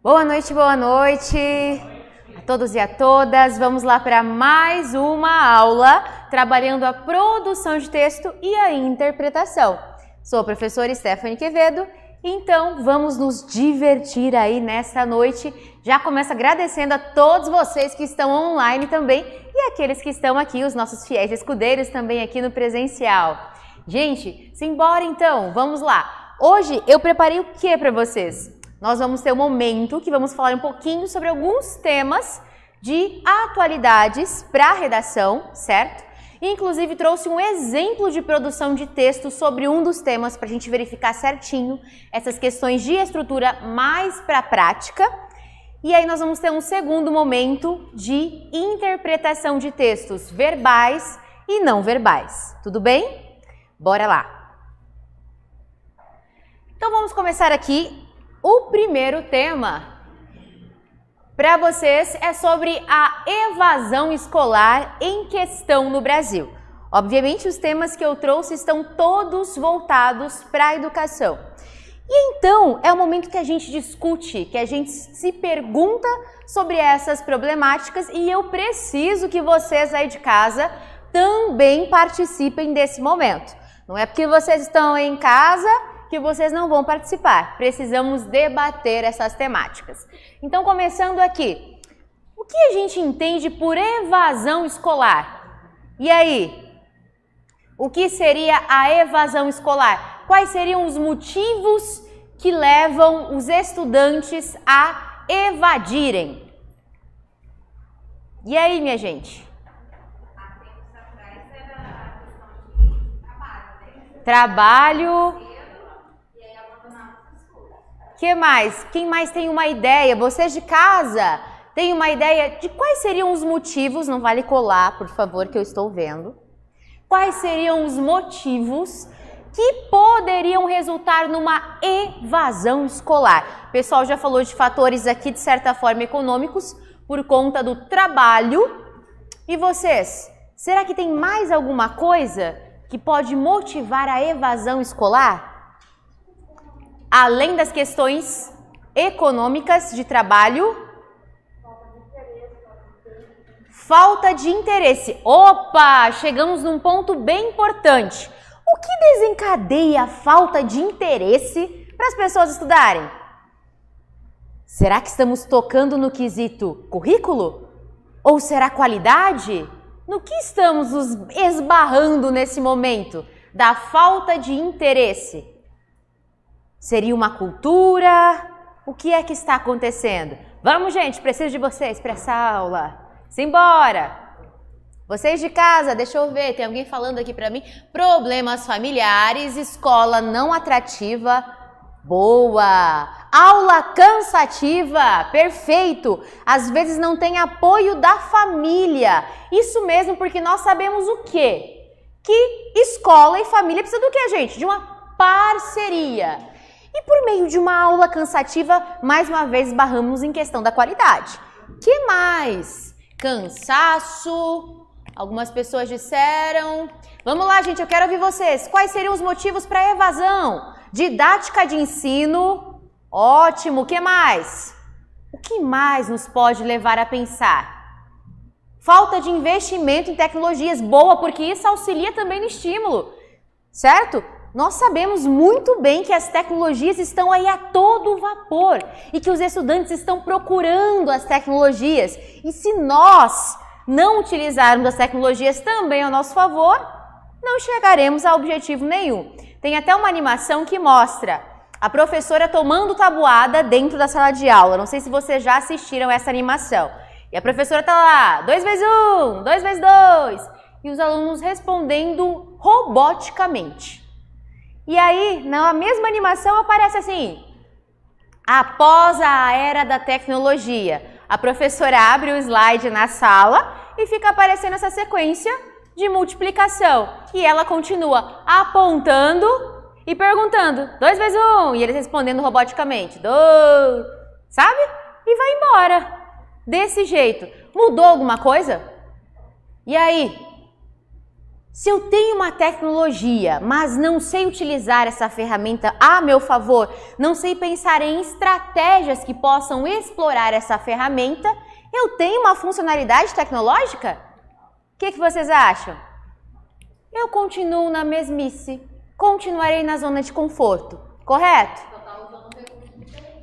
Boa noite a todos e a todas. Vamos lá para mais uma aula trabalhando a produção de texto e a interpretação. Sou a professora Stephanie Quevedo, então vamos nos divertir aí nessa noite. Já começo agradecendo a todos vocês que estão online também e aqueles que estão aqui, os nossos fiéis escudeiros também aqui no presencial. Gente, simbora então, vamos lá. Hoje eu preparei o que para vocês? Nós vamos ter um momento que vamos falar um pouquinho sobre alguns temas de atualidades para a redação, certo? Inclusive trouxe um exemplo de produção de texto sobre um dos temas para a gente verificar certinho essas questões de estrutura mais para a prática. E aí nós vamos ter um segundo momento de interpretação de textos verbais e não verbais. Tudo bem? Bora lá! Então vamos começar aqui. O primeiro tema para vocês é sobre a evasão escolar em questão no Brasil. Obviamente, os temas que eu trouxe estão todos voltados para a educação. E então, é o momento que a gente discute, que a gente se pergunta sobre essas problemáticas e eu preciso que vocês aí de casa também participem desse momento. Não é porque vocês estão em casa que vocês não vão participar. Precisamos debater essas temáticas. Então, começando aqui, o que a gente entende por evasão escolar? E aí? O que seria a evasão escolar? Quais seriam os motivos que levam os estudantes a evadirem? E aí, minha gente? Há tempos atrás era a questão de trabalho, né? Trabalho. Que mais? Quem mais tem uma ideia? Vocês de casa têm uma ideia de quais seriam os motivos? Não vale colar, por favor, que eu estou vendo. Quais seriam os motivos que poderiam resultar numa evasão escolar? O pessoal já falou de fatores aqui, de certa forma, econômicos, por conta do trabalho. E vocês? Será que tem mais alguma coisa que pode motivar a evasão escolar? Além das questões econômicas de trabalho, falta de interesse. Opa, chegamos num ponto bem importante. O que desencadeia a falta de interesse para as pessoas estudarem? Será que estamos tocando no quesito currículo? Ou será qualidade? No que estamos nos esbarrando nesse momento da falta de interesse? Seria uma cultura? O que é que está acontecendo? Vamos, gente, preciso de vocês para essa aula. Simbora! Vocês de casa, deixa eu ver, tem alguém falando aqui para mim? Problemas familiares, escola não atrativa. Boa! Aula cansativa, perfeito! Às vezes não tem apoio da família. Isso mesmo, porque nós sabemos o quê? Que escola e família precisa do quê, gente? De uma parceria. E por meio de uma aula cansativa, mais uma vez esbarramos em questão da qualidade. Que mais? Cansaço. Algumas pessoas disseram. Vamos lá, gente, eu quero ouvir vocês. Quais seriam os motivos para a evasão? Didática de ensino. Ótimo. O que mais? O que mais nos pode levar a pensar? Falta de investimento em tecnologias. Boa, porque isso auxilia também no estímulo. Certo? Nós sabemos muito bem que as tecnologias estão aí a todo vapor e que os estudantes estão procurando as tecnologias. E se nós não utilizarmos as tecnologias também ao nosso favor, não chegaremos a objetivo nenhum. Tem até uma animação que mostra a professora tomando tabuada dentro da sala de aula. Não sei se vocês já assistiram essa animação. E a professora está lá, 2 × 1, 2 × 2, e os alunos respondendo roboticamente. E aí, na mesma animação, aparece assim, após a era da tecnologia. A professora abre o slide na sala e fica aparecendo essa sequência de multiplicação. E ela continua apontando e perguntando, 2 × 1, e eles respondendo roboticamente, 2, sabe? E vai embora. Desse jeito. Mudou alguma coisa? E aí? Se eu tenho uma tecnologia, mas não sei utilizar essa ferramenta a meu favor, não sei pensar em estratégias que possam explorar essa ferramenta, eu tenho uma funcionalidade tecnológica? O que vocês acham? Eu continuo na mesmice, continuarei na zona de conforto, correto?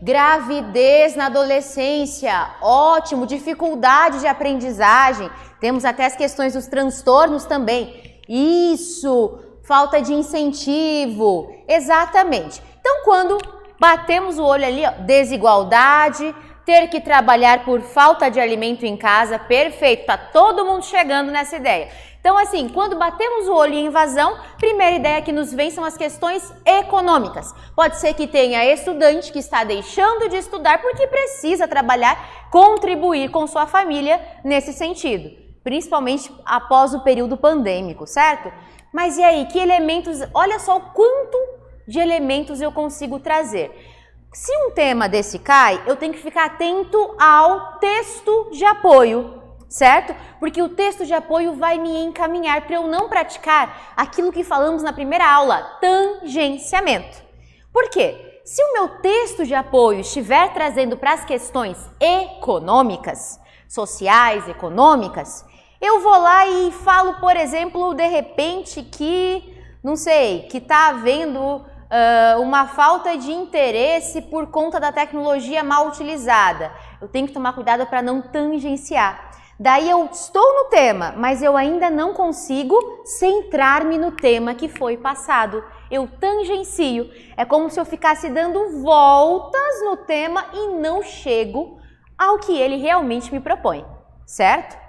Gravidez na adolescência, ótimo, dificuldade de aprendizagem, temos até as questões dos transtornos também. Isso, falta de incentivo, exatamente. Então, quando batemos o olho ali, ó, desigualdade, ter que trabalhar por falta de alimento em casa, perfeito, tá todo mundo chegando nessa ideia. Então, assim, quando batemos o olho em invasão, primeira ideia que nos vem são as questões econômicas. Pode ser que tenha estudante que está deixando de estudar porque precisa trabalhar, contribuir com sua família nesse sentido. Principalmente após o período pandêmico, certo? Mas e aí, que elementos, olha só o quanto de elementos eu consigo trazer. Se um tema desse cai, eu tenho que ficar atento ao texto de apoio, certo? Porque o texto de apoio vai me encaminhar para eu não praticar aquilo que falamos na primeira aula, tangenciamento. Por quê? Se o meu texto de apoio estiver trazendo para as questões econômicas, sociais, econômicas, eu vou lá e falo, por exemplo, de repente que, não sei, que está havendo uma falta de interesse por conta da tecnologia mal utilizada. Eu tenho que tomar cuidado para não tangenciar. Daí eu estou no tema, mas eu ainda não consigo centrar-me no tema que foi passado. Eu tangencio. É como se eu ficasse dando voltas no tema e não chego ao que ele realmente me propõe, certo?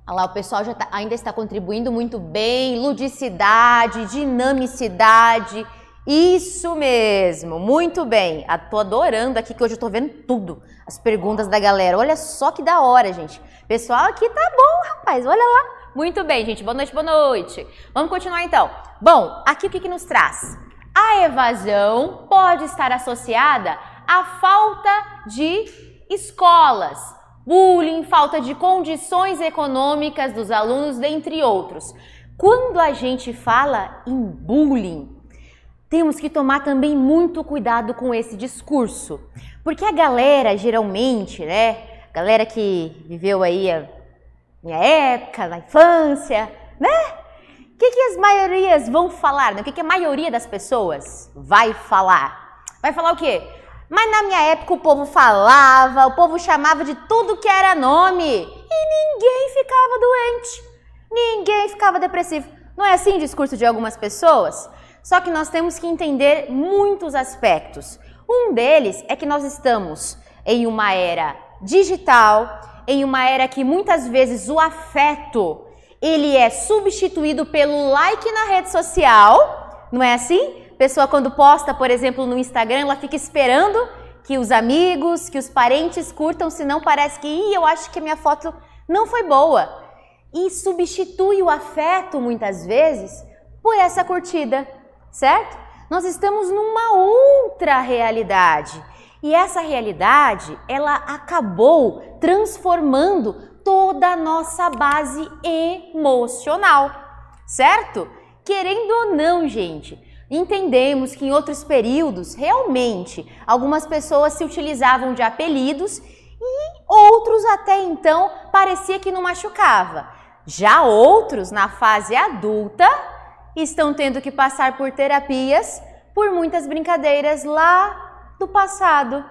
Olha lá, o pessoal ainda está contribuindo muito bem, ludicidade, dinamicidade, isso mesmo, muito bem. Estou adorando aqui que hoje eu estou vendo tudo, as perguntas da galera, olha só que da hora, gente. Pessoal aqui tá bom, rapaz, olha lá. Muito bem, gente, boa noite, boa noite. Vamos continuar então. Bom, aqui o que nos traz? A evasão pode estar associada à falta de escolas, bullying, falta de condições econômicas dos alunos, dentre outros. Quando a gente fala em bullying, temos que tomar também muito cuidado com esse discurso. Porque a galera, geralmente, né, galera que viveu aí a minha época, na infância, né? O que as maiorias vão falar, né? O que a maioria das pessoas vai falar? Vai falar o quê? Mas na minha época o povo falava, o povo chamava de tudo que era nome e ninguém ficava doente, ninguém ficava depressivo. Não é assim o discurso de algumas pessoas? Só que nós temos que entender muitos aspectos. Um deles é que nós estamos em uma era digital, em uma era que muitas vezes o afeto ele é substituído pelo like na rede social, não é assim? Pessoa quando posta, por exemplo, no Instagram, ela fica esperando que os amigos, que os parentes curtam, senão parece que eu acho que a minha foto não foi boa. E substitui o afeto, muitas vezes, por essa curtida, certo? Nós estamos numa outra realidade. E essa realidade, ela acabou transformando toda a nossa base emocional, certo? Querendo ou não, gente, entendemos que em outros períodos, realmente, algumas pessoas se utilizavam de apelidos e outros até então parecia que não machucava. Já outros, na fase adulta, estão tendo que passar por terapias por muitas brincadeiras lá do passado.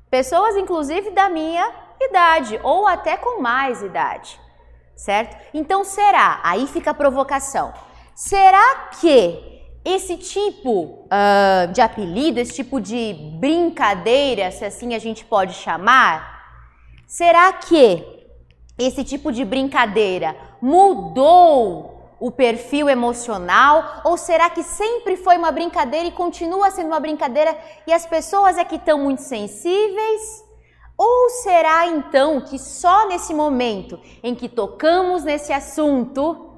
Pessoas, inclusive, da minha idade ou até com mais idade, certo? Então, será? Aí fica a provocação. Será que esse tipo de apelido, esse tipo de brincadeira, se assim a gente pode chamar, será que esse tipo de brincadeira mudou o perfil emocional? Ou será que sempre foi uma brincadeira e continua sendo uma brincadeira e as pessoas é que estão muito sensíveis? Ou será então que só nesse momento em que tocamos nesse assunto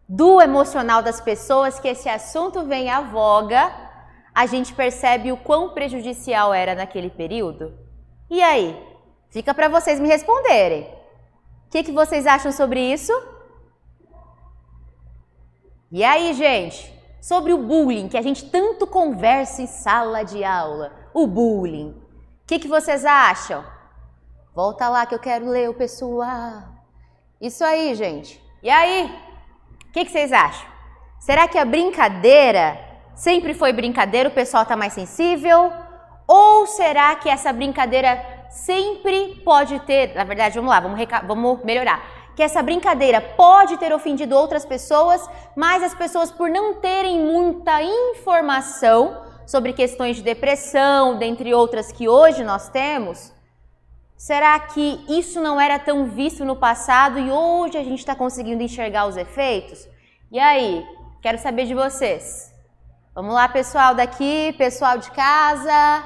do emocional das pessoas, que esse assunto vem à voga, a gente percebe o quão prejudicial era naquele período? E aí? Fica para vocês me responderem. O que vocês acham sobre isso? E aí, gente, sobre o bullying, que a gente tanto conversa em sala de aula, o bullying, o que vocês acham? Volta lá que eu quero ler o pessoal. Isso aí, gente. E aí, o que vocês acham? Será que a brincadeira sempre foi brincadeira, o pessoal está mais sensível? Ou será que essa brincadeira sempre pode ter... Na verdade, vamos lá, vamos melhorar. Que essa brincadeira pode ter ofendido outras pessoas, mas as pessoas, por não terem muita informação sobre questões de depressão, dentre outras que hoje nós temos, será que isso não era tão visto no passado e hoje a gente está conseguindo enxergar os efeitos? E aí, quero saber de vocês. Vamos lá, pessoal daqui, pessoal de casa.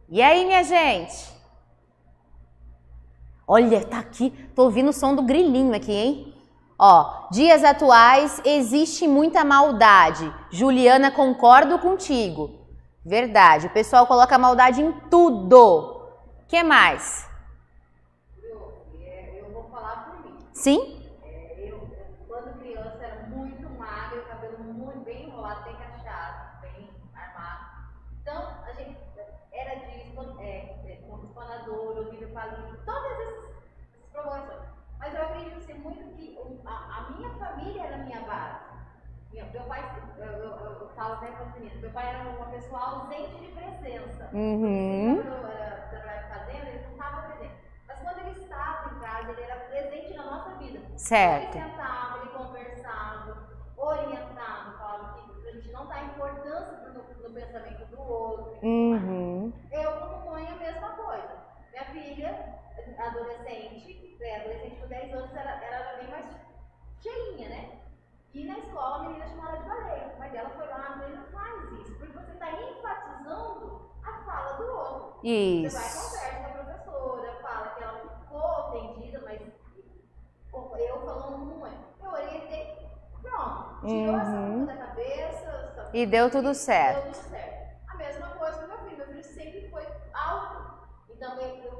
E aí, minha gente? Olha, tá aqui, tô ouvindo o som do grilinho aqui, hein? Ó, dias atuais existe muita maldade. Juliana, concordo contigo. Verdade, o pessoal coloca maldade em tudo. O que mais? Eu vou falar por mim. Sim? Eu, quando criança, era muito magra, o cabelo muito bem enrolado, bem cacheado, bem armado. Então, a gente era de espanador, Olívio Palito, todas essas promoções. Mas eu acredito ser muito que a minha família era a minha base. Meu pai, eu falo até para as meninas, meu pai era uma pessoa ausente de presença. Uhum. Quando eu trabalhava fazenda, ele não estava presente. Mas quando ele estava em casa, ele era presente na nossa vida. Certo. Ele sentava, ele conversava, orientava, falava que a gente não dá importância no pensamento do outro. Uhum. Eu, como mãe, a mesma coisa. Minha filha, adolescente, pré-adolescente com 10 anos, era bem mais cheinha, né? E na escola a menina chamava ela de baleia. Mas ela foi lá, mas não faz isso, porque você está enfatizando a fala do outro. Isso. Você vai conversar com a professora, fala que ela ficou ofendida, mas eu falando como mãe, eu orientei, pronto, tirou essa culpa da cabeça. E deu tudo certo. Deu tudo certo. A mesma coisa com meu filho sempre foi alto. Então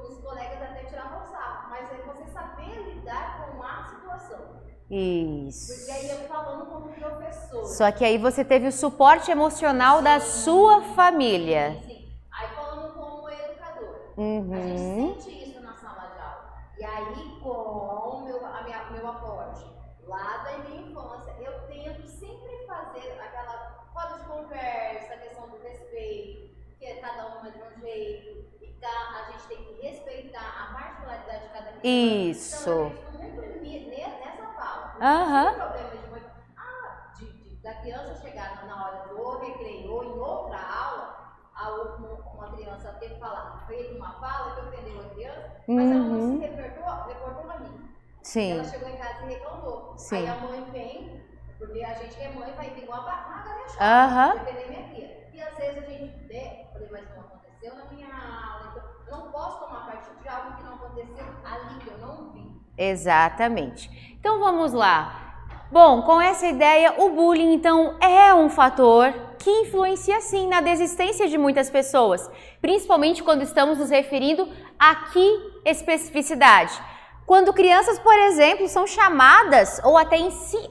os colegas até tiravam o sarro, mas é você saber lidar com a situação. Isso. Porque aí eu falando como professor. Só que aí você teve o suporte emocional da sua família. Sim. Aí falando como educadora. Uhum. A gente sente isso na sala de aula. E aí com meu aporte lá da minha infância, eu tento sempre fazer aquela roda de conversa, a questão do respeito, que cada um é de um jeito. A gente tem que respeitar a particularidade de cada criança. Isso. Então, eu acredito muito nessa fala. Aham. O problema da criança chegar na hora do recreio ou em outra aula, uma criança ter que falar, fez uma fala que ofendeu a criança, mas ela não se reportou a mim. Sim. Ela chegou em casa e reclamou. Sim. Aí a mãe vem, porque a gente que é mãe vai vir igual a barraca, né? Aham. Defender minha filha. E às vezes a gente, falei, mas não aconteceu na minha aula, então eu não posso tomar partido de algo que não aconteceu ali, que eu não vi. Exatamente. Então vamos lá. Bom, com essa ideia, o bullying então é um fator que influencia sim na desistência de muitas pessoas, principalmente quando estamos nos referindo a que especificidade. Quando crianças, por exemplo, são chamadas ou até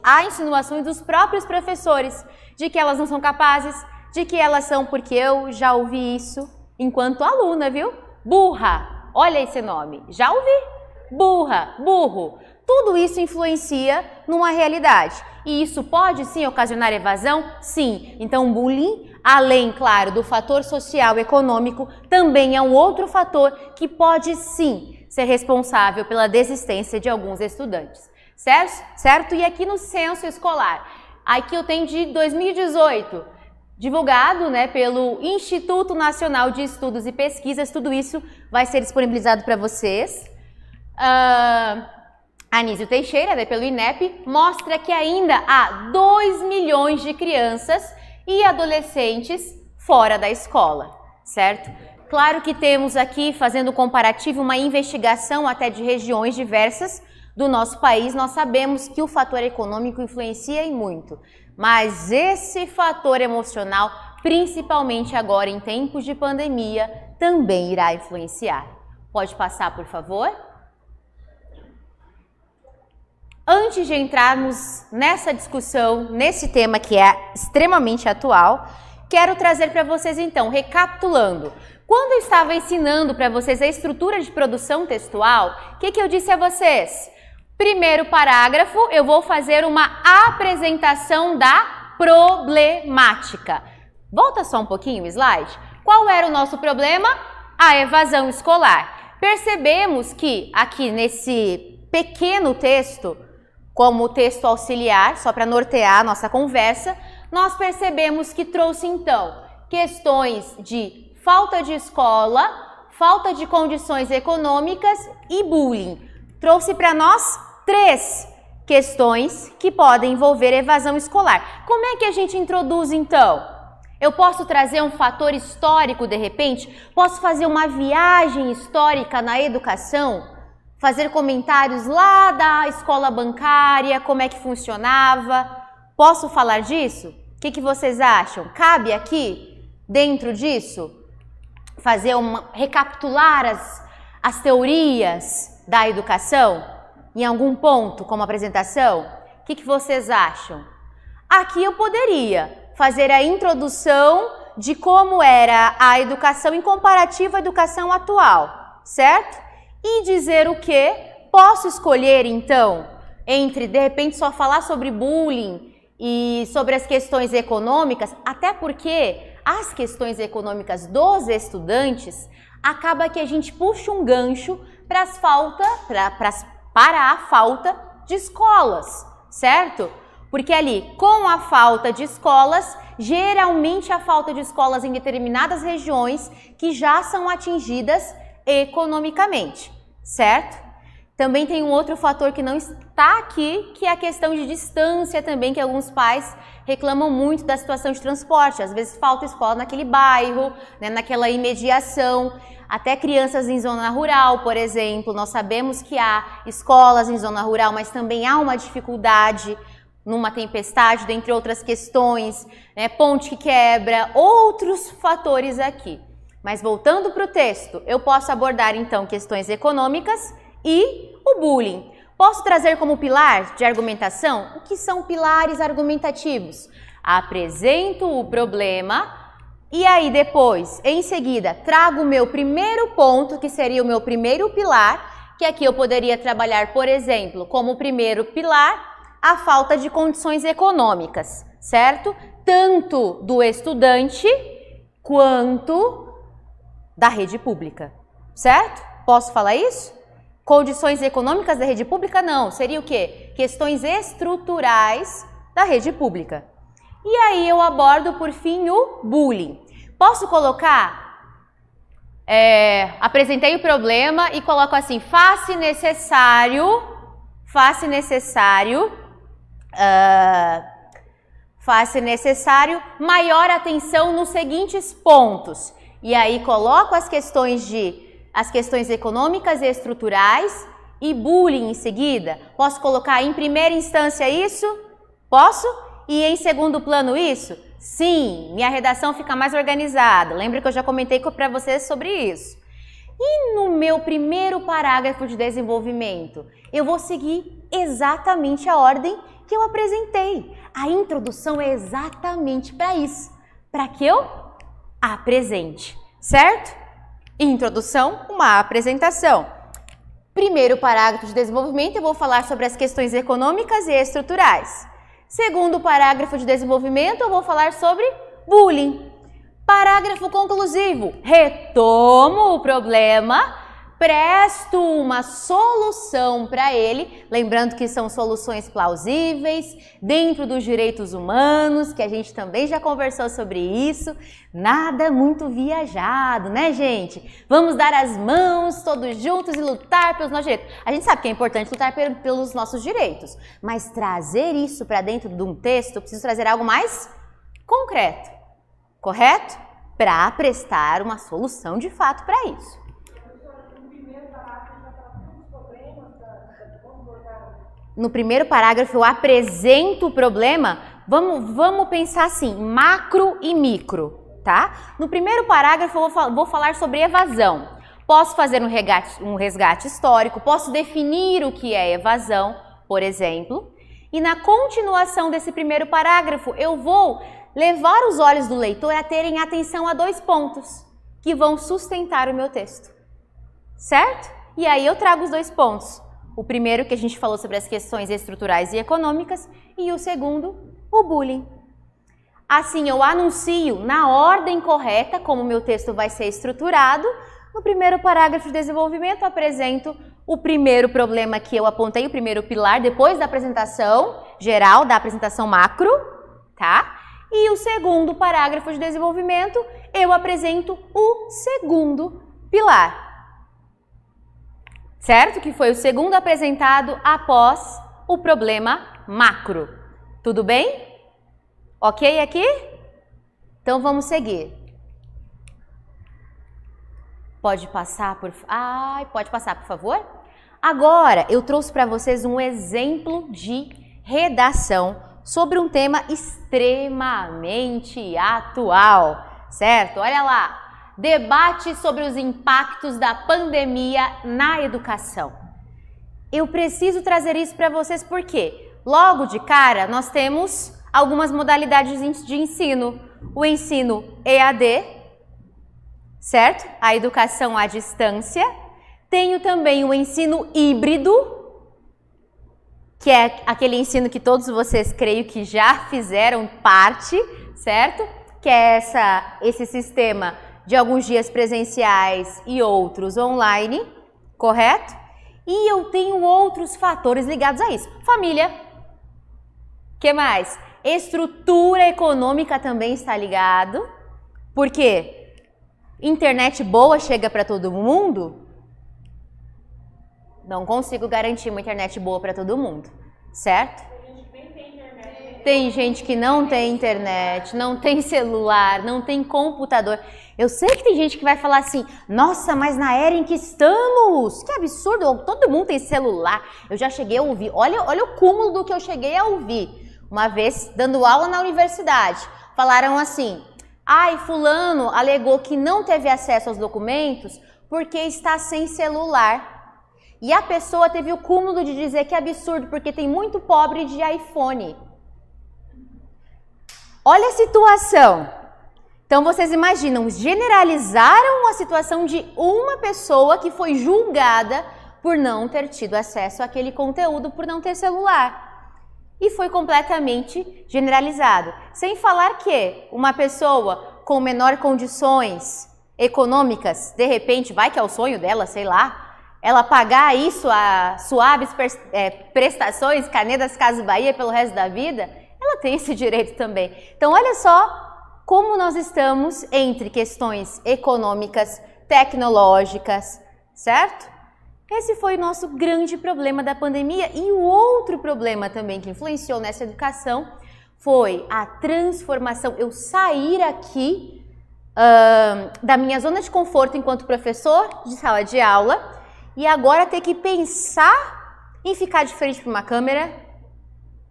há insinuações dos próprios professores de que elas não são capazes, de que elas são, porque eu já ouvi isso enquanto aluna, viu? Burra, olha esse nome, já ouvi? Burra, burro, tudo isso influencia numa realidade. E isso pode sim ocasionar evasão? Sim. Então, bullying, além, claro, do fator social e econômico, também é um outro fator que pode sim ser responsável pela desistência de alguns estudantes. Certo? E aqui no censo escolar, aqui eu tenho de 2018, divulgado, né, pelo Instituto Nacional de Estudos e Pesquisas, tudo isso vai ser disponibilizado para vocês. Anísio Teixeira, né, pelo INEP, mostra que ainda há 2 milhões de crianças e adolescentes fora da escola, certo? Claro que temos aqui, fazendo um comparativo, uma investigação até de regiões diversas do nosso país. Nós sabemos que o fator econômico influencia em muito, mas esse fator emocional, principalmente agora em tempos de pandemia, também irá influenciar. Pode passar, por favor? antes de entrarmos nessa discussão, nesse tema que é extremamente atual, quero trazer para vocês então, recapitulando. Quando eu estava ensinando para vocês a estrutura de produção textual, o que eu disse a vocês? Primeiro parágrafo, eu vou fazer uma apresentação da problemática. Volta só um pouquinho o slide. Qual era o nosso problema? A evasão escolar. Percebemos que aqui nesse pequeno texto, como texto auxiliar, só para nortear a nossa conversa, nós percebemos que trouxe então questões de falta de escola, falta de condições econômicas e bullying. Trouxe para nós 3 questões que podem envolver evasão escolar. Como é que a gente introduz então? Eu posso trazer um fator histórico de repente? Posso fazer uma viagem histórica na educação? Fazer comentários lá da escola bancária, como é que funcionava? Posso falar disso? O que vocês acham? Cabe aqui, dentro disso, recapitular as teorias da educação em algum ponto, como apresentação? O que vocês acham? Aqui eu poderia fazer a introdução de como era a educação em comparativo à educação atual, certo? E dizer o quê? Posso escolher, então, entre, de repente, só falar sobre bullying e sobre as questões econômicas, até porque as questões econômicas dos estudantes, acaba que a gente puxa um gancho para a falta de escolas, certo? Porque ali, com a falta de escolas, geralmente a falta de escolas em determinadas regiões que já são atingidas economicamente, certo? Também tem um outro fator que não está aqui, que é a questão de distância também, que alguns pais reclamam muito da situação de transporte. Às vezes falta escola naquele bairro, né, naquela imediação. Até crianças em zona rural, por exemplo, nós sabemos que há escolas em zona rural, mas também há uma dificuldade numa tempestade, dentre outras questões, né, ponte que quebra, outros fatores aqui. Mas voltando para o texto, eu posso abordar então questões econômicas e o bullying. Posso trazer como pilar de argumentação? O que são pilares argumentativos? Apresento o problema e aí depois, em seguida, trago o meu primeiro ponto, que seria o meu primeiro pilar, que aqui eu poderia trabalhar, por exemplo, como primeiro pilar, a falta de condições econômicas, certo? Tanto do estudante quanto da rede pública, certo? Posso falar isso? Condições econômicas da rede pública? Não. Seria o quê? Questões estruturais da rede pública. E aí eu abordo, por fim, o bullying. Posso colocar, apresentei o problema e coloco assim, faça necessário maior atenção nos seguintes pontos. E aí coloco as questões econômicas e estruturais e bullying em seguida. Posso colocar em primeira instância isso? Posso? E em segundo plano isso? Sim, minha redação fica mais organizada. Lembra que eu já comentei para vocês sobre isso. E no meu primeiro parágrafo de desenvolvimento, eu vou seguir exatamente a ordem que eu apresentei. A introdução é exatamente para isso, para que eu apresente, certo? Introdução, uma apresentação. Primeiro parágrafo de desenvolvimento, eu vou falar sobre as questões econômicas e estruturais. Segundo parágrafo de desenvolvimento, eu vou falar sobre bullying. Parágrafo conclusivo, retomo o problema, presto uma solução para ele, lembrando que são soluções plausíveis, dentro dos direitos humanos, que a gente também já conversou sobre isso, nada muito viajado, né, gente? Vamos dar as mãos todos juntos e lutar pelos nossos direitos. A gente sabe que é importante lutar pelos nossos direitos, mas trazer isso para dentro de um texto, eu preciso trazer algo mais concreto, correto? Para prestar uma solução de fato para isso. No primeiro parágrafo eu apresento o problema, vamos pensar assim, macro e micro, tá? No primeiro parágrafo eu vou falar sobre evasão. Posso fazer um resgate histórico, posso definir o que é evasão, por exemplo, e na continuação desse primeiro parágrafo eu vou levar os olhos do leitor a terem atenção a 2 pontos que vão sustentar o meu texto, certo? E aí eu trago os 2 pontos. O primeiro que a gente falou sobre as questões estruturais e econômicas e o segundo, o bullying. Assim, eu anuncio na ordem correta como o meu texto vai ser estruturado. No primeiro parágrafo de desenvolvimento, apresento o primeiro problema que eu apontei, o primeiro pilar, depois da apresentação geral, da apresentação macro, tá? E o segundo parágrafo de desenvolvimento, eu apresento o segundo pilar. Certo? Que foi o segundo apresentado após o problema macro. Tudo bem? Ok aqui? Então vamos seguir. Pode passar, pode passar, por favor? Agora, eu trouxe para vocês um exemplo de redação sobre um tema extremamente atual, certo? Olha lá. Debate sobre os impactos da pandemia na educação. Eu preciso trazer isso para vocês porque, logo de cara, nós temos algumas modalidades de ensino. O ensino EAD, certo? A educação à distância. Tenho também o ensino híbrido, que é aquele ensino que todos vocês creio que já fizeram parte, certo? Que é esse sistema de alguns dias presenciais e outros online, correto? E eu tenho outros fatores ligados a isso. Família. Que mais? Estrutura econômica também está ligado. Por quê? Internet boa chega para todo mundo? Não consigo garantir uma internet boa para todo mundo, certo? Tem gente que não tem internet, não tem celular, não tem computador. Eu sei que tem gente que vai falar assim, nossa, mas na era em que estamos, que absurdo, todo mundo tem celular. Eu já cheguei a ouvir, olha o cúmulo do que eu cheguei a ouvir. Uma vez, dando aula na universidade, falaram assim, fulano alegou que não teve acesso aos documentos porque está sem celular. E a pessoa teve o cúmulo de dizer que é absurdo, porque tem muito pobre de iPhone. Olha a situação. Então, vocês imaginam, generalizaram a situação de uma pessoa que foi julgada por não ter tido acesso àquele conteúdo, por não ter celular. E foi completamente generalizado. Sem falar que uma pessoa com menor condições econômicas, de repente, vai que é o sonho dela, sei lá, ela pagar isso a suaves prestações, Carnê das Casas Bahia pelo resto da vida, ela tem esse direito também. Então, olha só como nós estamos entre questões econômicas, tecnológicas, certo? Esse foi o nosso grande problema da pandemia. E o outro problema também que influenciou nessa educação foi a transformação. Eu sair aqui da minha zona de conforto enquanto professor de sala de aula e agora ter que pensar em ficar de frente para uma câmera,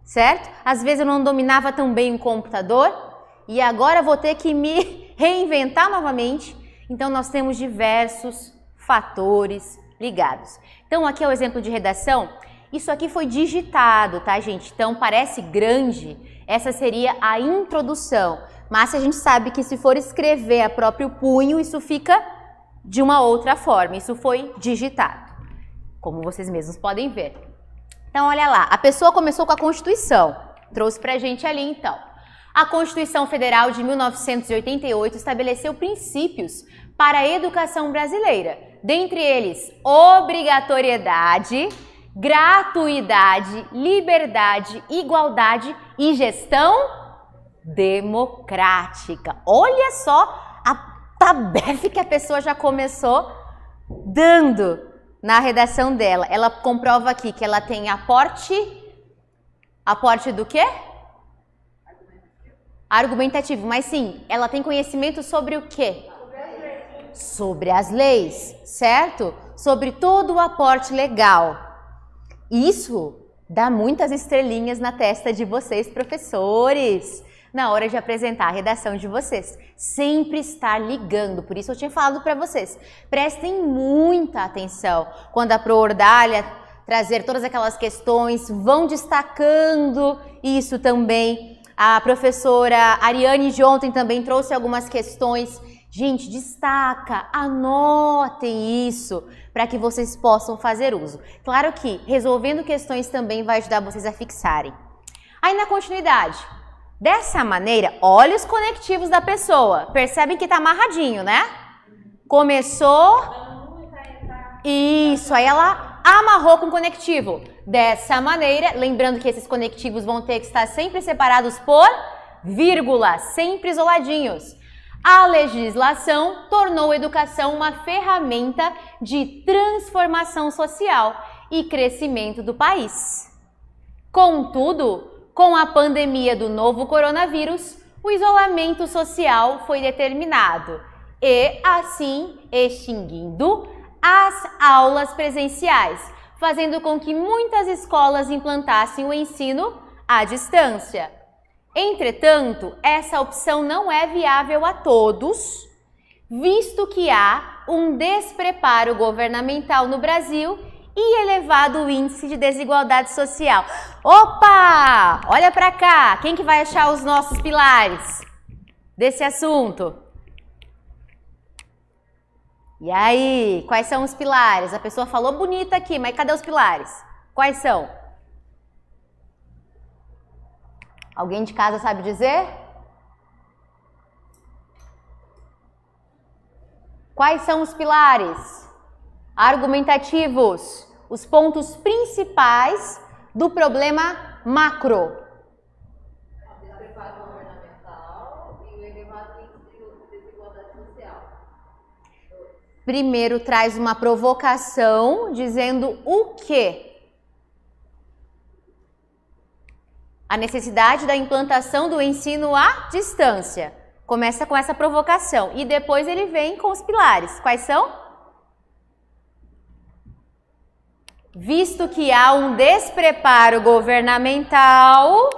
certo? Às vezes eu não dominava tão bem o computador e agora vou ter que me reinventar novamente. Então nós temos diversos fatores ligados. Então aqui é o exemplo de redação. Isso aqui foi digitado, tá, gente? Então parece grande. Essa seria a introdução. Mas a gente sabe que se for escrever a próprio punho, isso fica de uma outra forma. Isso foi digitado, como vocês mesmos podem ver. Então, olha lá. A pessoa começou com a Constituição. Trouxe pra gente ali, então. A Constituição Federal de 1988 estabeleceu princípios para a educação brasileira. Dentre eles, obrigatoriedade, gratuidade, liberdade, igualdade e gestão democrática. Olha só a tabefe que a pessoa já começou dando na redação dela. Ela comprova aqui que ela tem aporte do quê? Argumentativo. Mas sim, ela tem conhecimento sobre o quê? Sobre as leis, certo? Sobre todo o aporte legal. Isso dá muitas estrelinhas na testa de vocês, professores, na hora de apresentar a redação de vocês. Sempre estar ligando, por isso eu tinha falado para vocês. Prestem muita atenção quando a Pro Ordália trazer todas aquelas questões, vão destacando isso também. A professora Ariane de ontem também trouxe algumas questões. Gente, destaca, anotem isso para que vocês possam fazer uso. Claro que resolvendo questões também vai ajudar vocês a fixarem. Aí na continuidade, dessa maneira, olha os conectivos da pessoa. Percebem que tá amarradinho, né? Começou. Isso, aí ela amarrou com conectivo. Dessa maneira, lembrando que esses conectivos vão ter que estar sempre separados por vírgula, sempre isoladinhos. A legislação tornou a educação uma ferramenta de transformação social e crescimento do país. Contudo, com a pandemia do novo coronavírus, o isolamento social foi determinado e, assim, extinguindo as aulas presenciais, fazendo com que muitas escolas implantassem o ensino à distância. Entretanto, essa opção não é viável a todos, visto que há um despreparo governamental no Brasil e elevado índice de desigualdade social. Opa! Olha para cá! Quem que vai achar os nossos pilares desse assunto? E aí, quais são os pilares? A pessoa falou bonita aqui, mas cadê os pilares? Quais são? Alguém de casa sabe dizer? Quais são os pilares argumentativos, os pontos principais do problema macro? O despreparo governamental e o elevado índice de desigualdade social. Primeiro traz uma provocação dizendo o quê? A necessidade da implantação do ensino à distância. Começa com essa provocação e depois ele vem com os pilares. Quais são? Visto que há um despreparo governamental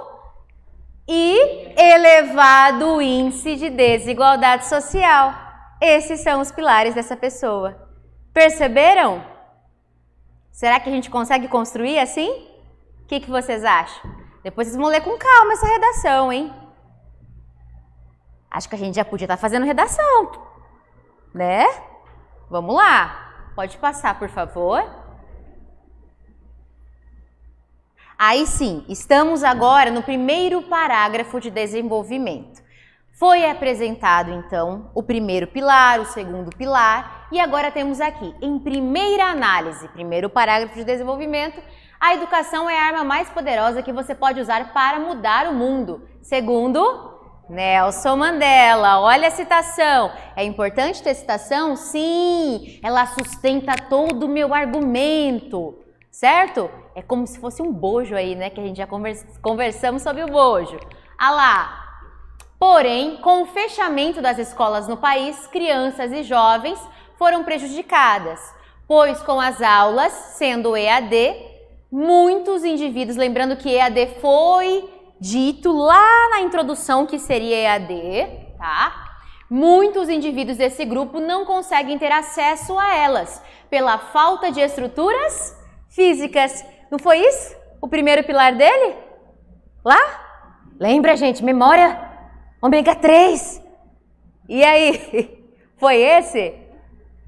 e elevado índice de desigualdade social. Esses são os pilares dessa pessoa. Perceberam? Será que a gente consegue construir assim? O que vocês acham? Depois vocês vão ler com calma essa redação, hein? Acho que a gente já podia estar fazendo redação, né? Vamos lá. Pode passar, por favor. Aí sim, estamos agora no primeiro parágrafo de desenvolvimento. Foi apresentado, então, o primeiro pilar, o segundo pilar, e agora temos aqui, em primeira análise, primeiro parágrafo de desenvolvimento, a educação é a arma mais poderosa que você pode usar para mudar o mundo, segundo Nelson Mandela. Olha a citação. É importante ter citação? Sim, ela sustenta todo o meu argumento, certo? É como se fosse um bojo aí, né? Que a gente já conversamos sobre o bojo. Ah lá. Porém, com o fechamento das escolas no país, crianças e jovens foram prejudicadas, pois com as aulas sendo EAD, muitos indivíduos, lembrando que EAD foi dito lá na introdução que seria EAD, tá? Muitos indivíduos desse grupo não conseguem ter acesso a elas, pela falta de estruturas físicas. Não foi isso? O primeiro pilar dele? Lá? Lembra, gente? Memória ômega 3. E aí? Foi esse?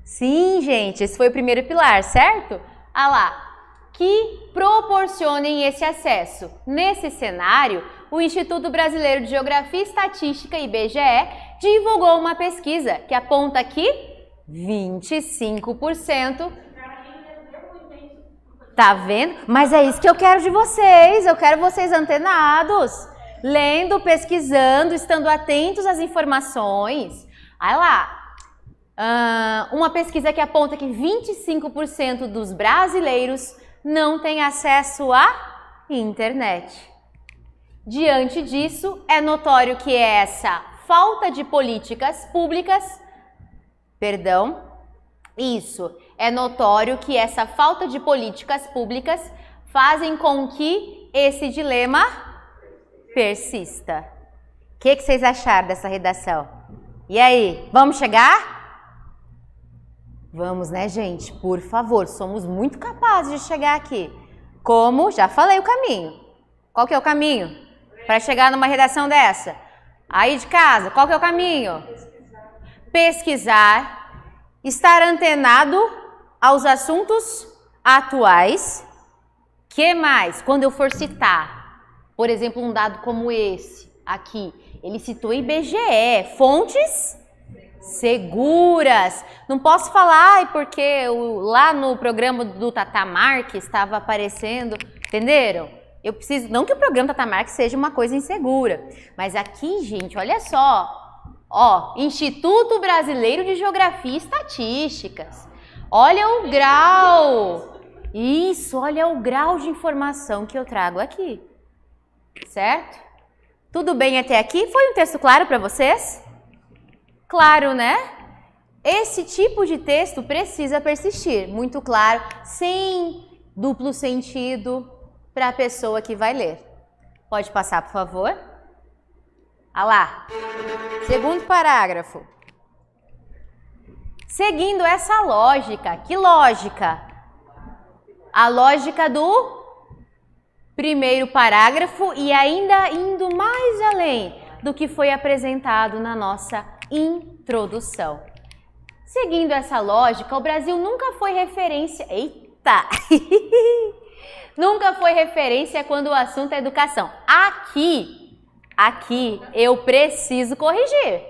Sim, gente, esse foi o primeiro pilar, certo? Ah lá. Que proporcionem esse acesso. Nesse cenário, o Instituto Brasileiro de Geografia e Estatística, IBGE, divulgou uma pesquisa que aponta que 25%. Tá vendo? Mas é isso que eu quero de vocês. Eu quero vocês antenados, lendo, pesquisando, estando atentos às informações. Olha lá. Uma pesquisa que aponta que 25% dos brasileiros não têm acesso à internet. Diante disso, é notório que essa falta de políticas públicas, é notório que essa falta de políticas públicas fazem com que esse dilema persista. O que vocês acharam dessa redação? E aí, vamos chegar? Vamos, né, gente? Por favor, somos muito capazes de chegar aqui. Como? Já falei o caminho. Qual que é o caminho para chegar numa redação dessa? Aí de casa, qual que é o caminho? Pesquisar, estar antenado aos assuntos atuais. Que mais? Quando eu for citar, por exemplo, um dado como esse aqui, ele citou IBGE, fontes seguras. Não posso falar porque lá no programa do Tata Marques estava aparecendo, entenderam? Eu preciso, não que o programa Tata Marques seja uma coisa insegura, mas aqui, gente, olha só, ó, Instituto Brasileiro de Geografia e Estatísticas. Olha o grau. Isso, olha o grau de informação que eu trago aqui. Certo? Tudo bem até aqui? Foi um texto claro para vocês? Claro, né? Esse tipo de texto precisa persistir, muito claro, sem duplo sentido para a pessoa que vai ler. Pode passar, por favor? Ah lá. Segundo parágrafo. Seguindo essa lógica, que lógica? A lógica do primeiro parágrafo e ainda indo mais além do que foi apresentado na nossa introdução. Seguindo essa lógica, o Brasil nunca foi referência... Eita! Nunca foi referência quando o assunto é educação. Aqui eu preciso corrigir.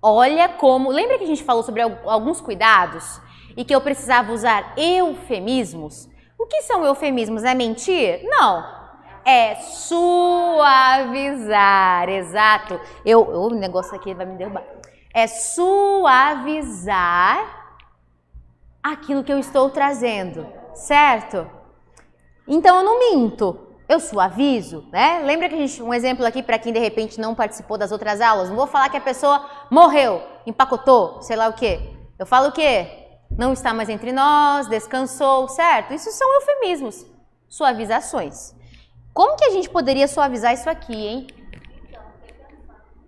Olha como... Lembra que a gente falou sobre alguns cuidados e que eu precisava usar eufemismos? O que são eufemismos? É mentir? Não. É suavizar, exato. O negócio aqui vai me derrubar. É suavizar aquilo que eu estou trazendo, certo? Então eu não minto, eu suavizo, né? Lembra que a gente, um exemplo aqui para quem de repente não participou das outras aulas, não vou falar que a pessoa morreu, empacotou, sei lá o quê. Eu falo o quê? Não está mais entre nós, descansou, certo? Isso são eufemismos, suavizações. Como que a gente poderia suavizar isso aqui, hein?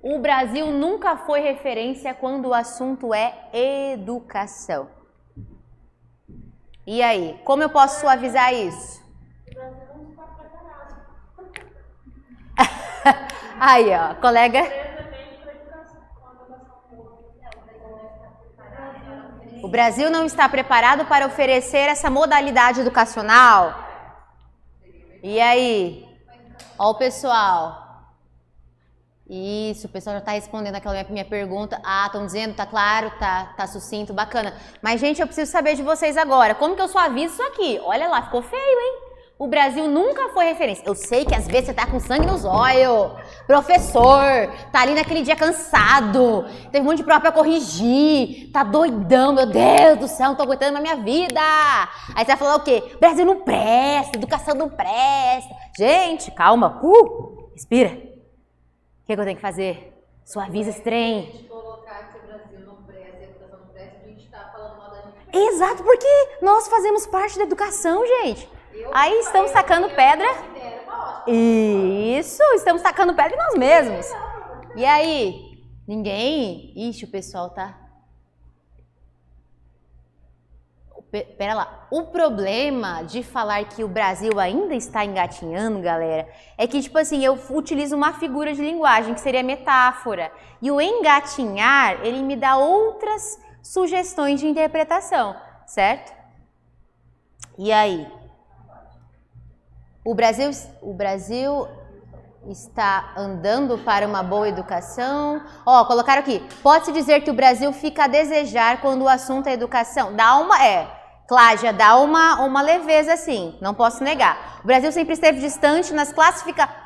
O Brasil nunca foi referência quando o assunto é educação. E aí, como eu posso suavizar isso? O Brasil não está preparado. Aí, ó, colega. O Brasil não está preparado para oferecer essa modalidade educacional? E aí? Ó o pessoal. Isso, o pessoal já está respondendo aquela minha pergunta. Ah, estão dizendo, tá claro, tá sucinto, bacana. Mas, gente, eu preciso saber de vocês agora. Como que eu suavizo isso aqui? Olha lá, ficou feio, hein? O Brasil nunca foi referência. Eu sei que às vezes você tá com sangue nos olhos. Professor, tá ali naquele dia cansado. Teve um monte de prova pra corrigir. Tá doidão, meu Deus do céu, não tô aguentando mais minha vida. Aí você vai falar o quê? Brasil não presta, educação não presta. Gente, calma. Respira. O que eu tenho que fazer? Suaviza esse trem. Se a gente colocar que o Brasil não presta, a educação não presta, a gente tá falando mal da gente. Exato, porque nós fazemos parte da educação, gente. Aí estamos tacando pedra. Isso, estamos tacando pedra em nós mesmos. E aí? Ninguém? Ixi, o pessoal tá... Pera lá. O problema de falar que o Brasil ainda está engatinhando, galera, é que, tipo assim, eu utilizo uma figura de linguagem, que seria metáfora. E o engatinhar, ele me dá outras sugestões de interpretação, certo? E aí? O Brasil está andando para uma boa educação? Ó, colocaram aqui. Pode-se dizer que o Brasil fica a desejar quando o assunto é educação. Cláudia, dá uma leveza assim, não posso negar. O Brasil sempre esteve distante nas classificações.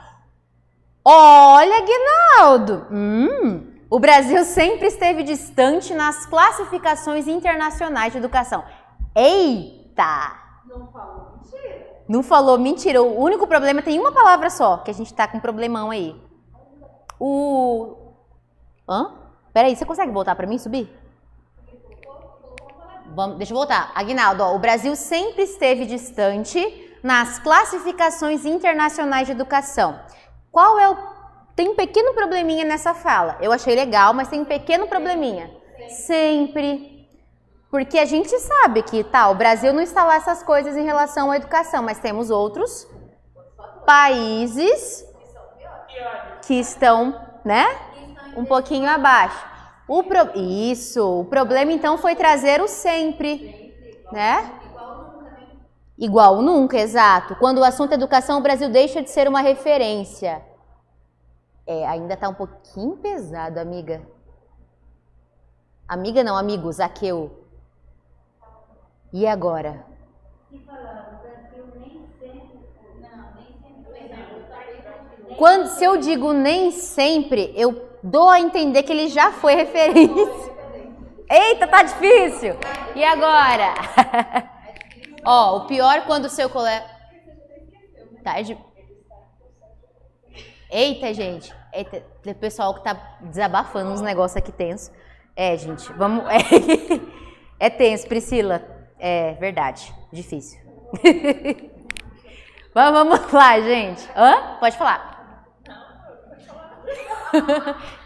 Olha, Guinaldo! O Brasil sempre esteve distante nas classificações internacionais de educação. Eita! Não falou mentira. Não falou mentira. O único problema tem uma palavra só, que a gente tá com um problemão aí. Peraí, você consegue voltar pra mim, subir? Deixa eu voltar. Aguinaldo, ó, o Brasil sempre esteve distante nas classificações internacionais de educação. Tem um pequeno probleminha nessa fala. Eu achei legal, mas tem um pequeno probleminha. Sempre. Porque a gente sabe que o Brasil não está lá essas coisas em relação à educação, mas temos outros países que estão, né, um pouquinho abaixo. O problema então foi trazer o sempre, né? Igual nunca, exato. Quando o assunto é educação, o Brasil deixa de ser uma referência. Ainda tá um pouquinho pesado, amiga. Amiga não, amigo, Zaqueu. E agora? Se eu digo nem sempre, eu dou a entender que ele já foi referência. Eita, tá difícil! E agora? Ó, o pior quando o seu colega... Eita, gente. Eita, tem pessoal que tá desabafando uns negócios aqui tenso. Gente, vamos... É tenso, Priscila. É verdade, difícil. Vamos lá, gente. Pode falar.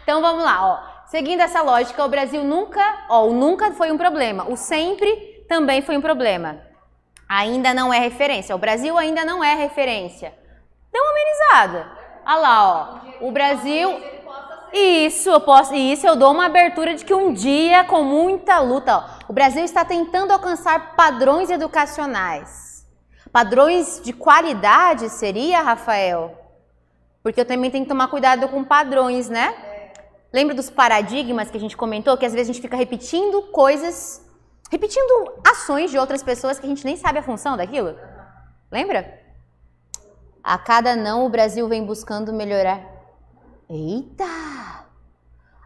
Então vamos lá, ó. Seguindo essa lógica, o Brasil o nunca foi um problema. O sempre também foi um problema. Ainda não é referência. O Brasil ainda não é referência. Deu uma amenizada. Olha lá, ó. O Brasil... Isso eu dou uma abertura de que um dia, com muita luta, ó, o Brasil está tentando alcançar padrões educacionais. Padrões de qualidade seria, Rafael? Porque eu também tenho que tomar cuidado com padrões, né? Lembra dos paradigmas que a gente comentou? Que às vezes a gente fica repetindo coisas, repetindo ações de outras pessoas que a gente nem sabe a função daquilo? Lembra? A cada não, o Brasil vem buscando melhorar. Eita!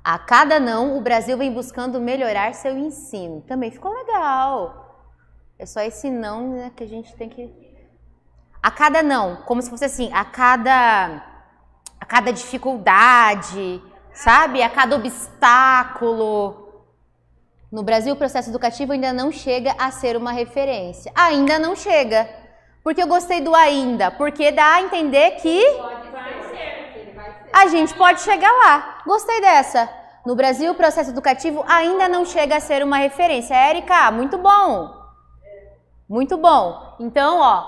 A cada não, o Brasil vem buscando melhorar seu ensino. Também ficou legal. É só esse não, né, que a gente tem que... A cada não, como se fosse assim, a cada dificuldade, sabe? A cada obstáculo. No Brasil, o processo educativo ainda não chega a ser uma referência. Ainda não chega. Porque eu gostei do ainda, porque dá a entender que a gente pode chegar lá. Gostei dessa. No Brasil, o processo educativo ainda não chega a ser uma referência. Érica, muito bom. Muito bom. Então, ó,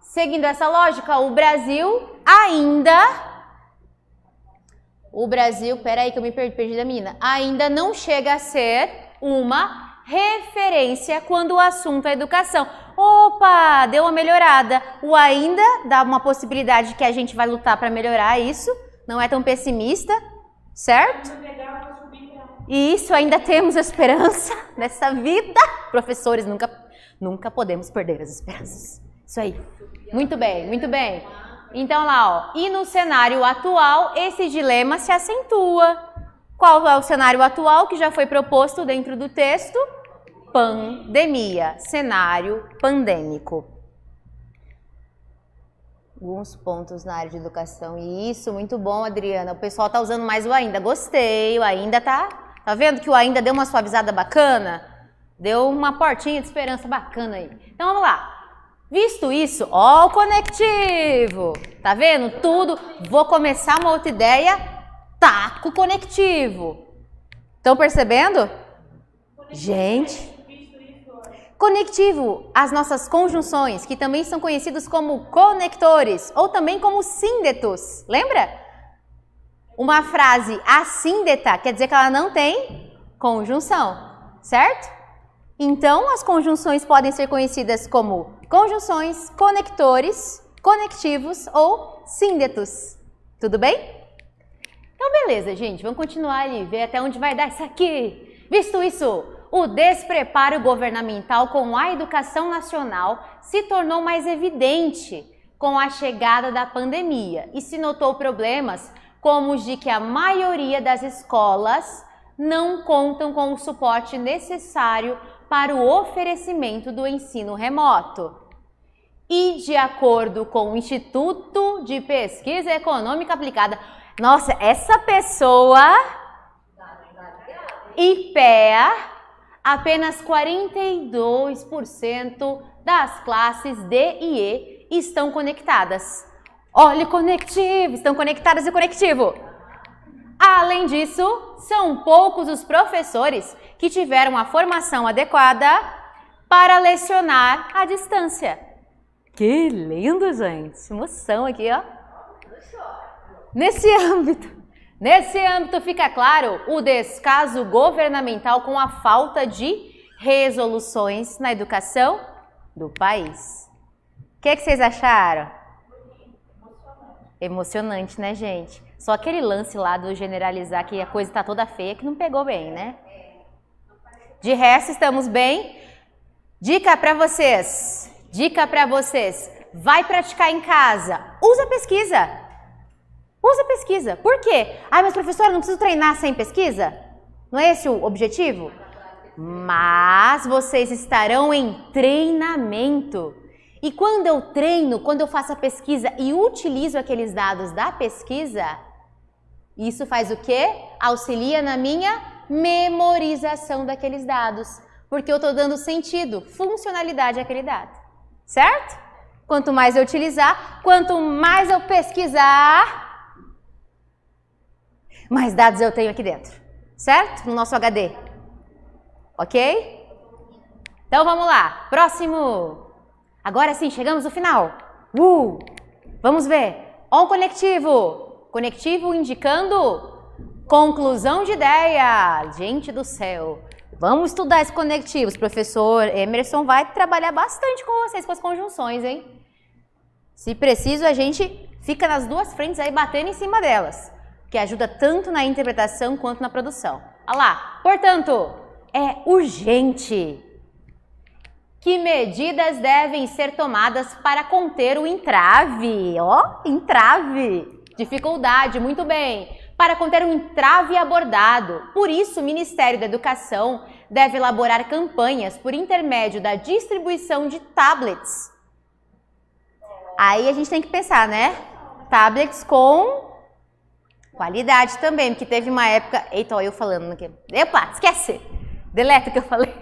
seguindo essa lógica, o Brasil, peraí que eu me perdi da menina, ainda não chega a ser uma referência quando o assunto é educação. Opa, deu uma melhorada. O ainda dá uma possibilidade que a gente vai lutar para melhorar isso. Não é tão pessimista, certo? E isso, ainda temos esperança nessa vida. Professores, nunca podemos perder as esperanças. Isso aí. Muito bem, muito bem. Então lá, ó. E no cenário atual, esse dilema se acentua. Qual é o cenário atual que já foi proposto dentro do texto? Pandemia, cenário pandêmico. Alguns pontos na área de educação. Isso, muito bom, Adriana. O pessoal tá usando mais o ainda. Gostei, o ainda tá vendo que o ainda deu uma suavizada bacana? Deu uma portinha de esperança bacana aí. Então vamos lá. Visto isso, ó o conectivo. Tá vendo? Tudo. Vou começar uma outra ideia. Taco conectivo. Estão percebendo? Gente. Conectivo, as nossas conjunções, que também são conhecidos como conectores, ou também como síndetos. Lembra? Uma frase assíndeta quer dizer que ela não tem conjunção, certo? Então, as conjunções podem ser conhecidas como conjunções, conectores, conectivos ou síndetos. Tudo bem? Então, beleza, gente. Vamos continuar ali, ver até onde vai dar isso aqui. Visto isso, o despreparo governamental com a educação nacional se tornou mais evidente com a chegada da pandemia e se notou problemas como os de que a maioria das escolas não contam com o suporte necessário para o oferecimento do ensino remoto. E, de acordo com o Instituto de Pesquisa Econômica Aplicada, nossa, essa pessoa, IPEA, apenas 42% das classes D e E estão conectadas. Olha, conectivo, estão conectadas e conectivo. Além disso, são poucos os professores que tiveram a formação adequada para lecionar à distância. Que lindo, gente! Emoção aqui, ó. Nesse âmbito fica claro o descaso governamental com a falta de resoluções na educação do país. O que vocês acharam? Emocionante, né, gente? Só aquele lance lá do generalizar que a coisa tá toda feia que não pegou bem, né? De resto, estamos bem. Dica para vocês. Vai praticar em casa. Usa pesquisa. Por quê? Mas professora, não preciso treinar sem pesquisa? Não é esse o objetivo? Mas vocês estarão em treinamento. E quando eu treino, quando eu faço a pesquisa e utilizo aqueles dados da pesquisa, isso faz o quê? Auxilia na minha memorização daqueles dados. Porque eu estou dando sentido, funcionalidade àquele dado. Certo? Quanto mais eu utilizar, quanto mais eu pesquisar, mais dados eu tenho aqui dentro. Certo? No nosso HD. Ok? Então vamos lá. Próximo. Agora sim, chegamos no final. Vamos ver. On conectivo. Conectivo indicando conclusão de ideia. Gente do céu. Vamos estudar esses conectivos. Professor Emerson vai trabalhar bastante com vocês com as conjunções, hein? Se preciso, a gente fica nas duas frentes aí batendo em cima delas, que ajuda tanto na interpretação quanto na produção. Olha lá. Portanto, é urgente. Que medidas devem ser tomadas para conter o entrave? Entrave. Dificuldade, muito bem. Para conter um entrave abordado. Por isso, o Ministério da Educação deve elaborar campanhas por intermédio da distribuição de tablets. Aí a gente tem que pensar, né? Tablets com qualidade também, porque teve uma época... Eita, olha eu falando aqui. Epa, esquece! Deleta o que eu falei.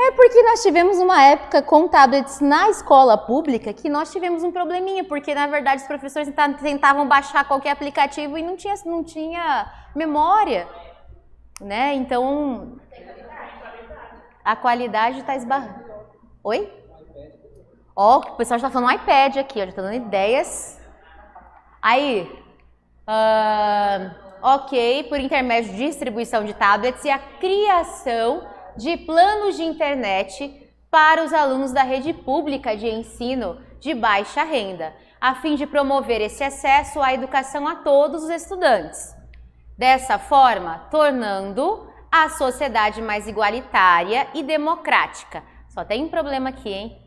É porque nós tivemos uma época com tablets na escola pública que nós tivemos um probleminha, porque na verdade os professores tentavam baixar qualquer aplicativo e não tinha memória, né? Então a qualidade está esbarrando. Oi? O pessoal já está falando iPad aqui, já está dando ideias. Aí, ok, por intermédio de distribuição de tablets e a criação de planos de internet para os alunos da rede pública de ensino de baixa renda, a fim de promover esse acesso à educação a todos os estudantes. Dessa forma, tornando a sociedade mais igualitária e democrática. Só tem um problema aqui, hein?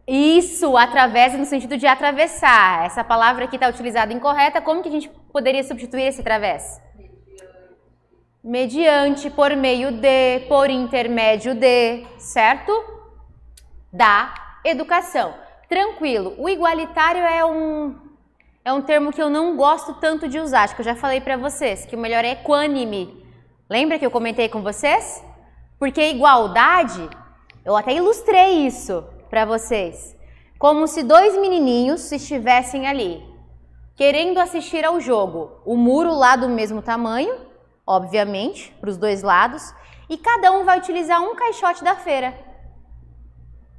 Isso, através no sentido de atravessar. Essa palavra aqui está utilizada incorreta. Como que a gente poderia substituir esse através? Mediante, por meio de, por intermédio de, certo? Da educação. Tranquilo. O igualitário é um termo que eu não gosto tanto de usar. Acho que eu já falei para vocês que o melhor é equânime. Lembra que eu comentei com vocês? Porque igualdade, eu até ilustrei isso para vocês. Como se dois menininhos estivessem ali, querendo assistir ao jogo. O muro lá do mesmo tamanho, obviamente, para os dois lados, e cada um vai utilizar um caixote da feira.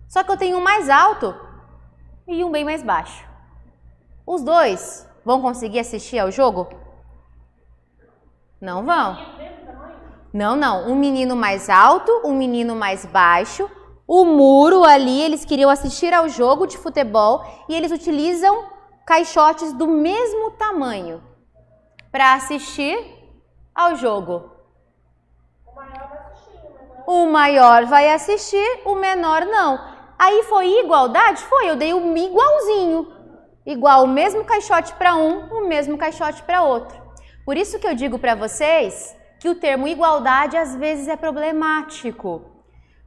Só que eu tenho um mais alto e um bem mais baixo. Os dois vão conseguir assistir ao jogo? Não vão. Não. Um menino mais alto, um menino mais baixo. O muro ali, eles queriam assistir ao jogo de futebol e eles utilizam caixotes do mesmo tamanho para assistir ao jogo. O maior vai assistir, o menor não. Aí foi igualdade? Foi, eu dei um igualzinho. Igual o mesmo caixote para um, o mesmo caixote para outro. Por isso que eu digo para vocês que o termo igualdade às vezes é problemático.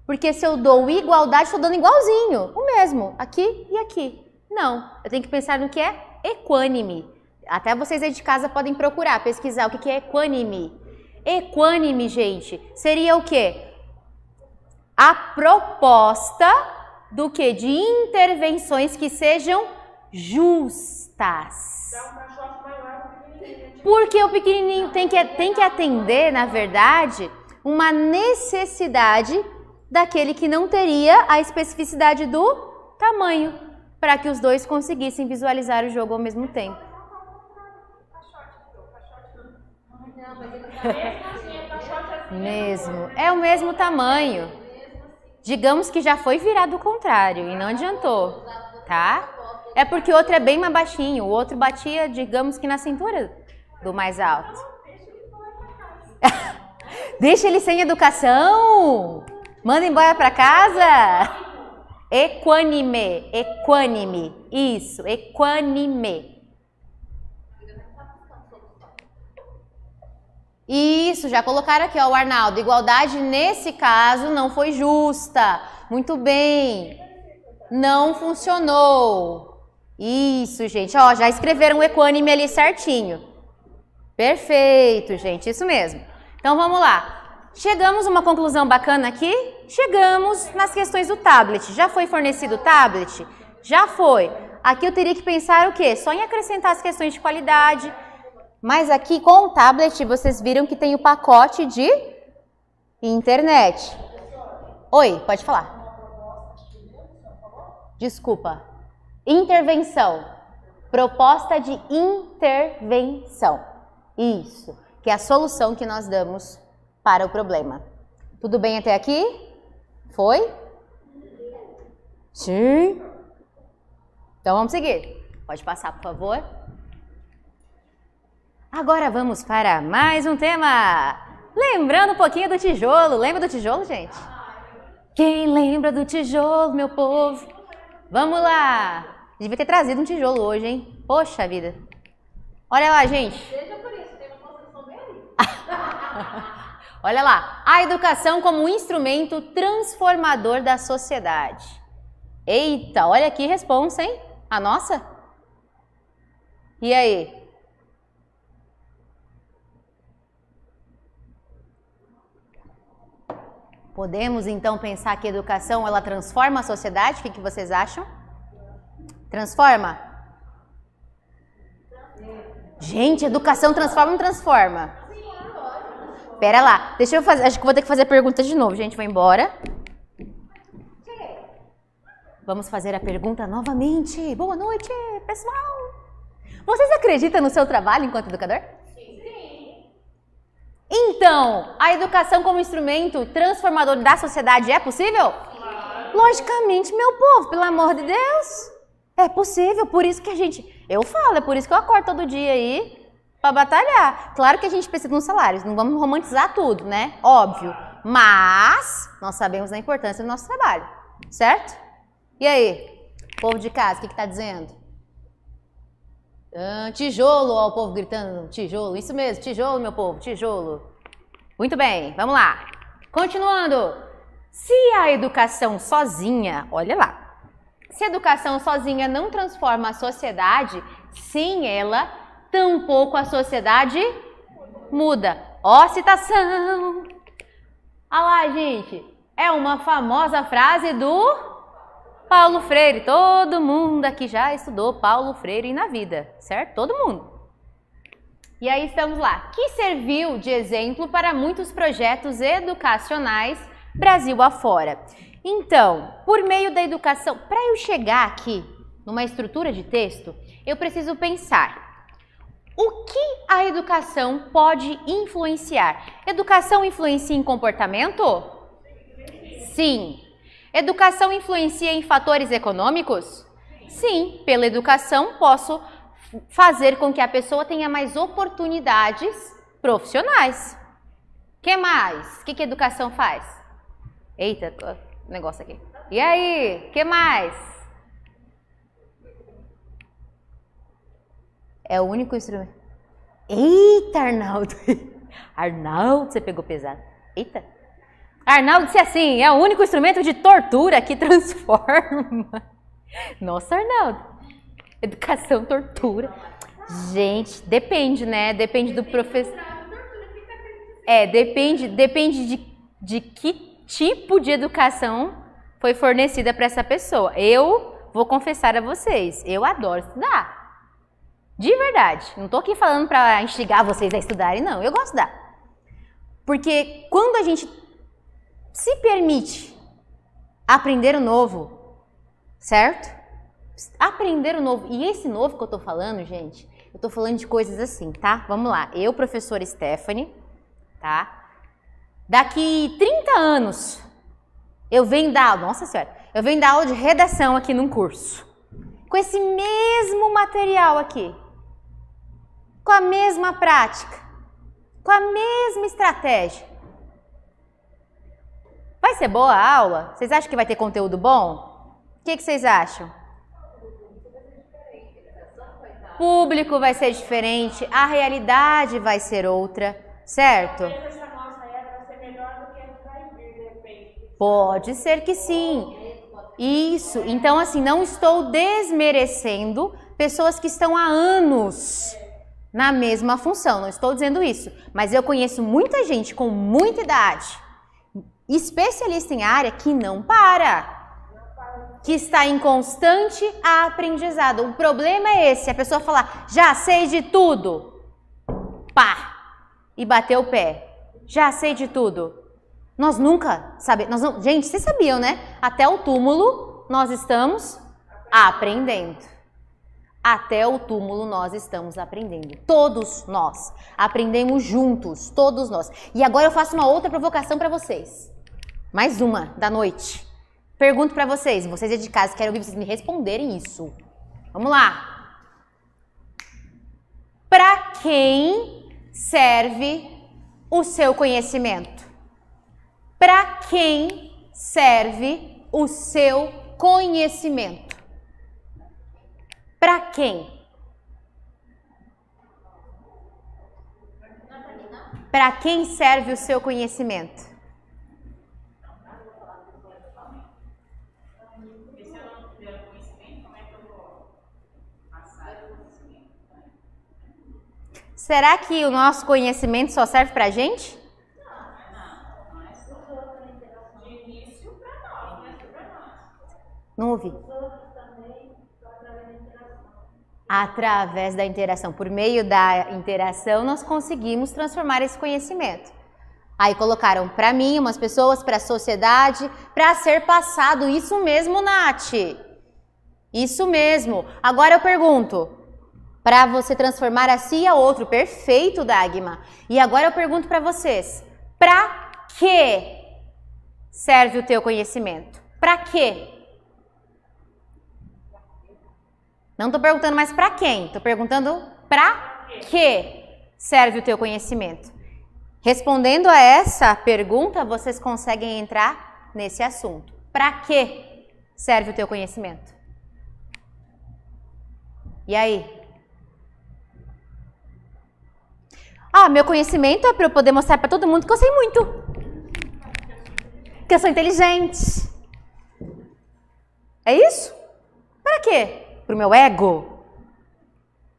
Porque se eu dou igualdade, estou dando igualzinho, o mesmo, aqui e aqui. Não, eu tenho que pensar no que é equânime. Até vocês aí de casa podem procurar, pesquisar o que é equânime. Equânime, gente, seria o quê? A proposta do quê? De intervenções que sejam justas. Porque o pequenininho tem que atender, na verdade, uma necessidade daquele que não teria a especificidade do tamanho, para que os dois conseguissem visualizar o jogo ao mesmo tempo. Mesmo, é o mesmo tamanho. Digamos que já foi virado o contrário e não adiantou, tá? É porque o outro é bem mais baixinho, o outro batia, digamos que na cintura do mais alto. Deixa ele sem educação! Manda embora para casa! Equânime, equânime, isso, equânime. Isso, já colocaram aqui, ó, o Arnaldo. Igualdade nesse caso não foi justa. Muito bem. Não funcionou. Isso, gente, ó, já escreveram o equânime ali certinho. Perfeito, gente, isso mesmo. Então vamos lá. Chegamos a uma conclusão bacana aqui? Chegamos nas questões do tablet. Já foi fornecido o tablet? Já foi. Aqui eu teria que pensar o quê? Só em acrescentar as questões de qualidade. Mas aqui com o tablet vocês viram que tem o pacote de internet. Oi, pode falar. Desculpa. Intervenção. Proposta de intervenção. Isso, que é a solução que nós damos para o problema. Tudo bem até aqui? Foi? Sim. Então vamos seguir. Pode passar, por favor. Agora vamos para mais um tema. Lembrando um pouquinho do tijolo. Lembra do tijolo, gente? Quem lembra do tijolo, meu povo? Vamos lá. Devia ter trazido um tijolo hoje, hein? Poxa vida. Olha lá, gente. Seja por isso, tem uma construção dele. Olha lá. A educação como instrumento transformador da sociedade. Eita, olha aqui a responsa, hein? A nossa? E aí? Podemos então pensar que a educação ela transforma a sociedade? O que vocês acham? Transforma? Gente, educação transforma ou não transforma? Pera lá, deixa eu fazer, acho que vou ter que fazer a pergunta de novo, gente, vai embora. Vamos fazer a pergunta novamente. Boa noite, pessoal. Vocês acreditam no seu trabalho enquanto educador? Então, a educação como instrumento transformador da sociedade é possível? Claro. Logicamente, meu povo, pelo amor de Deus. É possível, por isso que eu falo, é por isso que eu acordo todo dia aí para batalhar. Claro que a gente precisa de uns salários, não vamos romantizar tudo, né? Óbvio. Mas nós sabemos da importância do nosso trabalho, certo? E aí, povo de casa, o que está dizendo? Tijolo, ó, o povo gritando, tijolo, isso mesmo, tijolo, meu povo, tijolo. Muito bem, vamos lá. Continuando, se a educação sozinha, olha lá, se a educação sozinha não transforma a sociedade, sem ela, tampouco a sociedade muda. Ó, citação! Olha lá, gente, é uma famosa frase do Paulo Freire. Todo mundo aqui já estudou Paulo Freire na vida, certo? Todo mundo. E aí estamos lá, que serviu de exemplo para muitos projetos educacionais Brasil afora. Então, por meio da educação, para eu chegar aqui numa estrutura de texto, eu preciso pensar o que a educação pode influenciar. Educação influencia em comportamento? Sim. Educação influencia em fatores econômicos? Sim, pela educação posso fazer com que a pessoa tenha mais oportunidades profissionais. O que mais? O que a educação faz? Eita, negócio aqui. E aí, o que mais? É o único instrumento. Eita, Arnaldo. Arnaldo, você pegou pesado. Eita. Arnaldo disse assim, é o único instrumento de tortura que transforma. Nossa, Arnaldo. Educação, tortura. Gente, depende, né? Depende do professor. Depende de que tipo de educação foi fornecida para essa pessoa. Eu vou confessar a vocês, eu adoro estudar. De verdade. Não tô aqui falando para instigar vocês a estudarem, não. Eu gosto de estudar. Porque quando a gente se permite aprender o novo, certo? Aprender o novo. E esse novo que eu tô falando, gente, eu tô falando de coisas assim, tá? Vamos lá. Eu, professora Stephanie, tá? Daqui 30 anos, eu venho dar, nossa senhora, eu venho dar aula de redação aqui num curso. Com esse mesmo material aqui. Com a mesma prática. Com a mesma estratégia. Vai ser boa a aula? Vocês acham que vai ter conteúdo bom? O que vocês acham? O público vai ser diferente, a realidade vai ser outra, certo? Pode ser que sim. Isso. Então, assim, não estou desmerecendo pessoas que estão há anos na mesma função, não estou dizendo isso. Mas eu conheço muita gente com muita idade, especialista em área, que não para, que está em constante aprendizado. O problema é esse, a pessoa falar, já sei de tudo, pá, e bater o pé. Já sei de tudo. Nós nunca sabemos, gente, vocês sabiam, né? Até o túmulo nós estamos aprendendo. Até o túmulo nós estamos aprendendo. Todos nós aprendemos juntos, todos nós. E agora eu faço uma outra provocação para vocês. Mais uma da noite. Pergunto para vocês aí de casa, quero ouvir vocês me responderem isso. Vamos lá. Para quem serve o seu conhecimento? Para quem serve o seu conhecimento? Para quem? Para quem serve o seu conhecimento? Será que o nosso conhecimento só serve para a gente? Não ouvi. Através da interação. Por meio da interação, nós conseguimos transformar esse conhecimento. Aí colocaram para mim, umas pessoas, para a sociedade, para ser passado. Isso mesmo, Nath. Isso mesmo. Agora eu pergunto, para você transformar a si e a outro. Perfeito, Dagma. E agora eu pergunto para vocês, para que serve o teu conhecimento? Para quê? Não estou perguntando mais para quem, estou perguntando para que serve o teu conhecimento. Respondendo a essa pergunta, vocês conseguem entrar nesse assunto. Para que serve o teu conhecimento? E aí? Meu conhecimento é para eu poder mostrar para todo mundo que eu sei muito. Que eu sou inteligente. É isso? Para quê? Para o meu ego?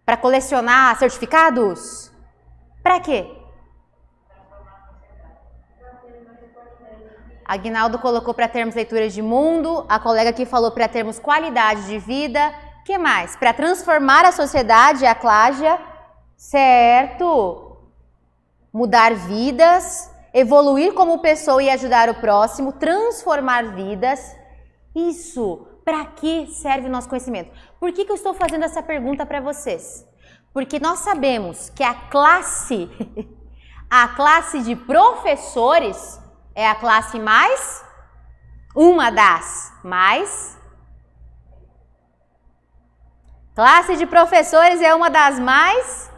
Para colecionar certificados? Para quê? Aguinaldo colocou para termos leitura de mundo, a colega aqui falou para termos qualidade de vida. O que mais? Para transformar a sociedade, a Cláudia, certo? Mudar vidas, evoluir como pessoa e ajudar o próximo, transformar vidas. Isso. Para que serve o nosso conhecimento? Por que eu estou fazendo essa pergunta para vocês? Porque nós sabemos que a classe de professores é a classe mais, uma das mais. Classe de professores é uma das mais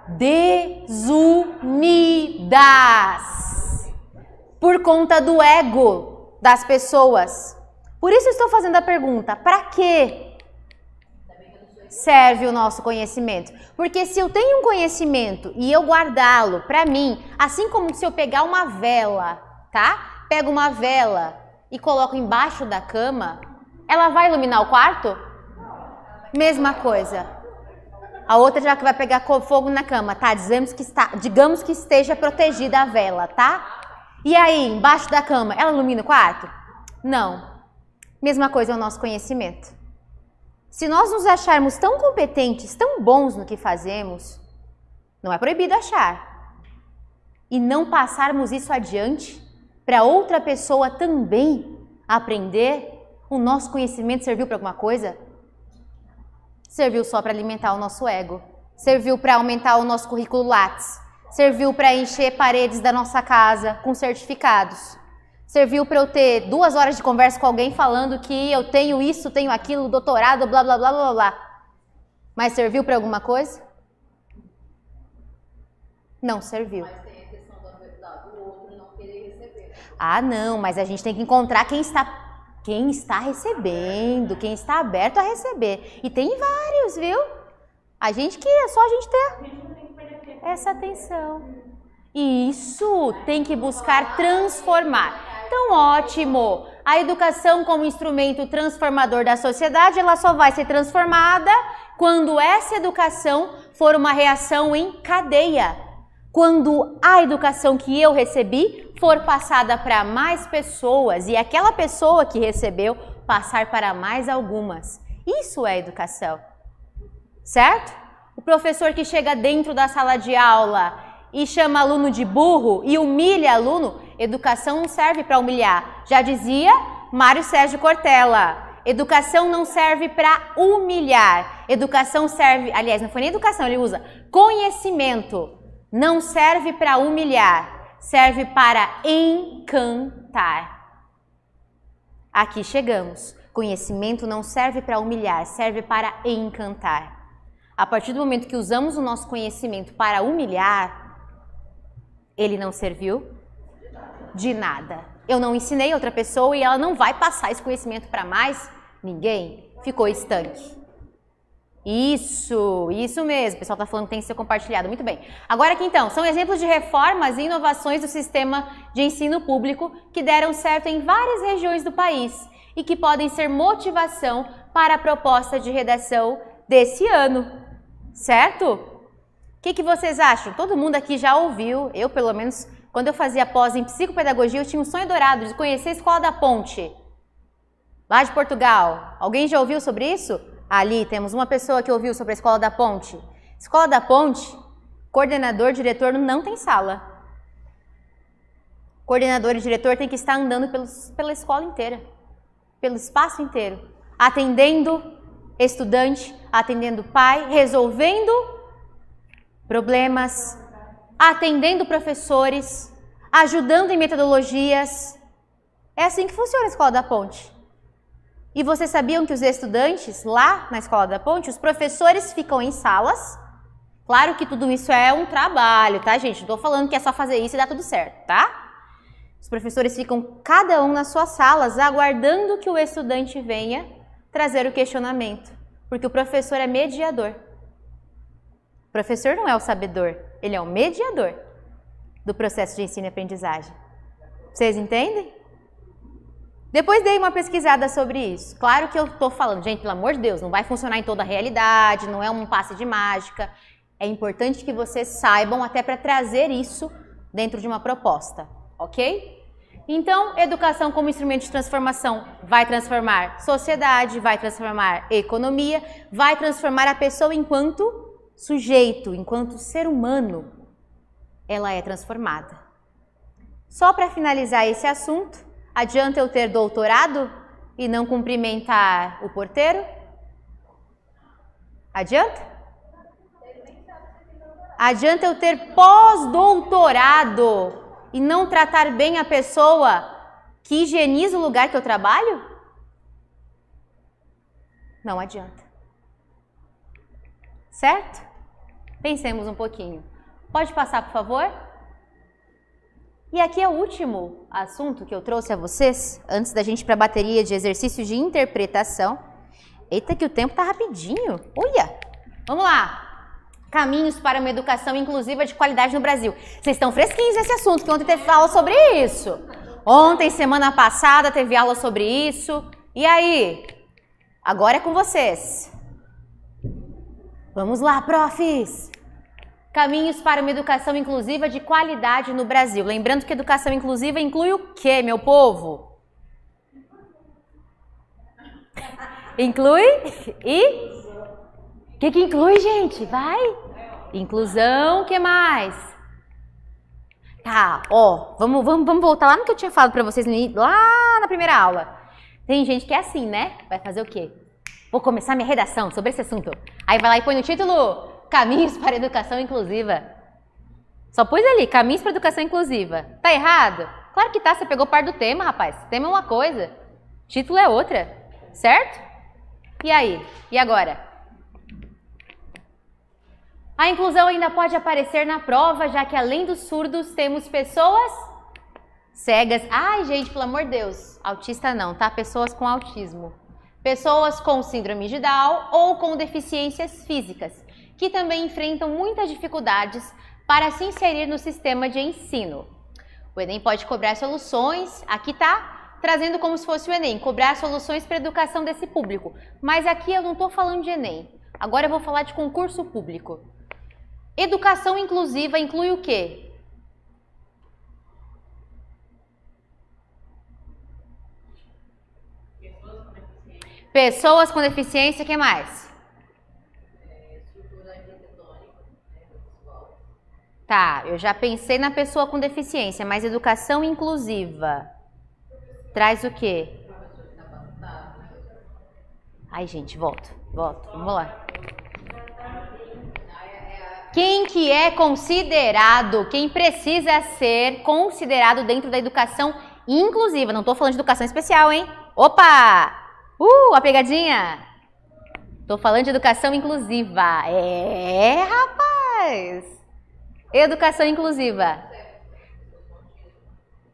desunidas por conta do ego das pessoas. Por isso estou fazendo a pergunta, para que serve o nosso conhecimento? Porque se eu tenho um conhecimento e eu guardá-lo para mim, assim como se eu pegar uma vela, tá? Pego uma vela e coloco embaixo da cama, ela vai iluminar o quarto? Mesma coisa. A outra já que vai pegar fogo na cama, tá? Digamos que esteja protegida a vela, tá? E aí, embaixo da cama, ela ilumina o quarto? Não. Mesma coisa é o nosso conhecimento. Se nós nos acharmos tão competentes, tão bons no que fazemos, não é proibido achar. E não passarmos isso adiante para outra pessoa também aprender, o nosso conhecimento serviu para alguma coisa? Serviu só para alimentar o nosso ego. Serviu para aumentar o nosso currículo Lattes. Serviu para encher paredes da nossa casa com certificados. Serviu para eu ter 2 horas de conversa com alguém falando que eu tenho isso, tenho aquilo, doutorado, blá, blá, blá, blá, blá. Mas serviu para alguma coisa? Não serviu. Mas tem a questão do outro não querer receber. Ah, não, mas a gente tem que encontrar quem está recebendo, quem está aberto a receber. E tem vários, viu? É só a gente ter essa atenção. E isso tem que buscar transformar. Então, ótimo! A educação como instrumento transformador da sociedade, ela só vai ser transformada quando essa educação for uma reação em cadeia. Quando a educação que eu recebi for passada para mais pessoas e aquela pessoa que recebeu passar para mais algumas. Isso é educação, certo? O professor que chega dentro da sala de aula e chama aluno de burro e humilha aluno, educação não serve para humilhar. Já dizia Mário Sérgio Cortella, educação não serve para humilhar. Educação serve, aliás, não foi nem educação, ele usa conhecimento. Não serve para humilhar, serve para encantar. Aqui chegamos. Conhecimento não serve para humilhar, serve para encantar. A partir do momento que usamos o nosso conhecimento para humilhar, ele não serviu de nada. Eu não ensinei outra pessoa e ela não vai passar esse conhecimento para mais ninguém. Ficou estanque. Isso mesmo. O pessoal está falando que tem que ser compartilhado. Muito bem. Agora aqui então, são exemplos de reformas e inovações do sistema de ensino público que deram certo em várias regiões do país e que podem ser motivação para a proposta de redação desse ano. Certo? O que vocês acham? Todo mundo aqui já ouviu, eu pelo menos, quando eu fazia pós em psicopedagogia, eu tinha um sonho dourado de conhecer a Escola da Ponte, lá de Portugal. Alguém já ouviu sobre isso? Ali temos uma pessoa que ouviu sobre a Escola da Ponte. Escola da Ponte, coordenador, diretor não tem sala. Coordenador e diretor tem que estar andando pela escola inteira, pelo espaço inteiro, atendendo estudante, atendendo pai, resolvendo problemas, atendendo professores, ajudando em metodologias. É assim que funciona a Escola da Ponte. E vocês sabiam que os estudantes lá na Escola da Ponte, os professores ficam em salas? Claro que tudo isso é um trabalho, tá, gente? Não estou falando que é só fazer isso e dá tudo certo, tá? Os professores ficam cada um nas suas salas, aguardando que o estudante venha trazer o questionamento, porque o professor é mediador. O professor não é o sabedor, ele é o mediador do processo de ensino e aprendizagem. Vocês entendem? Depois dei uma pesquisada sobre isso. Claro que eu estou falando, gente, pelo amor de Deus, não vai funcionar em toda a realidade, não é um passe de mágica. É importante que vocês saibam até para trazer isso dentro de uma proposta, ok? Então, educação como instrumento de transformação vai transformar sociedade, vai transformar economia, vai transformar a pessoa enquanto sujeito, enquanto ser humano, ela é transformada. Só para finalizar esse assunto, adianta eu ter doutorado e não cumprimentar o porteiro? Adianta? Adianta eu ter pós-doutorado e não tratar bem a pessoa que higieniza o lugar que eu trabalho? Não adianta. Certo? Pensemos um pouquinho. Pode passar, por favor? E aqui é o último assunto que eu trouxe a vocês, antes da gente ir para a bateria de exercícios de interpretação. Eita, que o tempo tá rapidinho. Olha! Vamos lá! Caminhos para uma educação inclusiva de qualidade no Brasil. Vocês estão fresquinhos nesse assunto, que ontem teve aula sobre isso. Ontem, semana passada, teve aula sobre isso. E aí? Agora é com vocês. Vamos lá, profs! Caminhos para uma educação inclusiva de qualidade no Brasil. Lembrando que educação inclusiva inclui o quê, meu povo? Inclui e... O que inclui, gente? Vai. Inclusão, o que mais? Tá, ó, vamos voltar lá no que eu tinha falado pra vocês lá na primeira aula. Tem gente que é assim, né? Vai fazer o quê? Vou começar minha redação sobre esse assunto. Aí vai lá e põe no título Caminhos para a Educação Inclusiva. Só pôs ali, Caminhos para a Educação Inclusiva. Tá errado? Claro que tá, você pegou parte do tema, rapaz. O tema é uma coisa, título é outra, certo? E aí? E agora? A inclusão ainda pode aparecer na prova, já que além dos surdos, temos pessoas cegas. Ai, gente, pelo amor de Deus, autista não, tá? Pessoas com autismo. Pessoas com síndrome de Down ou com deficiências físicas, que também enfrentam muitas dificuldades para se inserir no sistema de ensino. O Enem pode cobrar soluções, aqui tá trazendo como se fosse o Enem, cobrar soluções para a educação desse público. Mas aqui eu não estou falando de Enem, agora eu vou falar de concurso público. Educação inclusiva inclui o quê? Pessoas com deficiência, o que mais? Estrutura arquitetônica, das escolas. Tá, eu já pensei na pessoa com deficiência, mas educação inclusiva traz o quê? Ai, gente, volto, vamos lá. Quem que é considerado, quem precisa ser considerado dentro da educação inclusiva? Não tô falando de educação especial, hein? Opa! A pegadinha! Tô falando de educação inclusiva. É, rapaz! Educação inclusiva.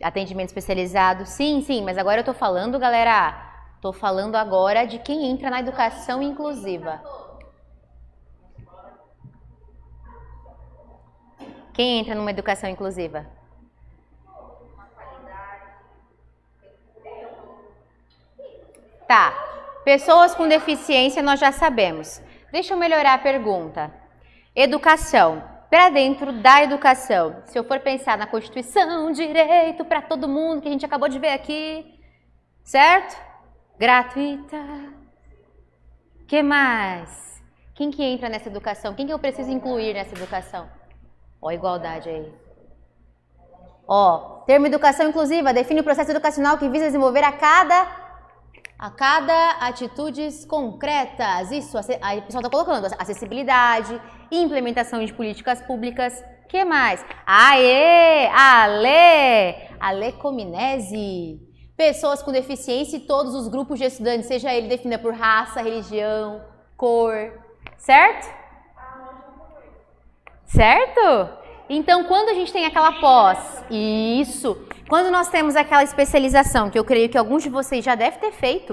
Atendimento especializado, sim, mas agora eu tô falando, galera, tô falando agora de quem entra na educação inclusiva. Quem entra numa educação inclusiva? Tá, pessoas com deficiência nós já sabemos. Deixa eu melhorar a pergunta. Educação, para dentro da educação, se eu for pensar na Constituição, direito para todo mundo, que a gente acabou de ver aqui, certo? Gratuita. Que mais? Quem que entra nessa educação? Quem que eu preciso incluir nessa educação? Ó, igualdade aí. Ó, termo educação inclusiva define o processo educacional que visa desenvolver a cada atitudes concretas. Isso, aí o pessoal tá colocando acessibilidade, implementação de políticas públicas. Que mais? Aê! Ale Cominese. Pessoas com deficiência e todos os grupos de estudantes, seja ele definido por raça, religião, cor, certo? Certo? Então, quando a gente tem aquela pós, isso, quando nós temos aquela especialização, que eu creio que alguns de vocês já devem ter feito,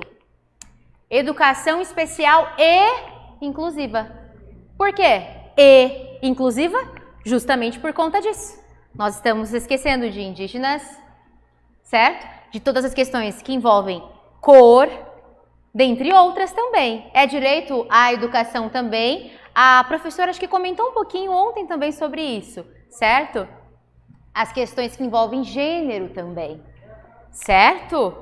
educação especial e inclusiva. Por quê? E inclusiva? Justamente por conta disso. Nós estamos esquecendo de indígenas, certo? De todas as questões que envolvem cor, dentre outras também. É direito à educação também. A professora acho que comentou um pouquinho ontem também sobre isso, certo? As questões que envolvem gênero também, certo?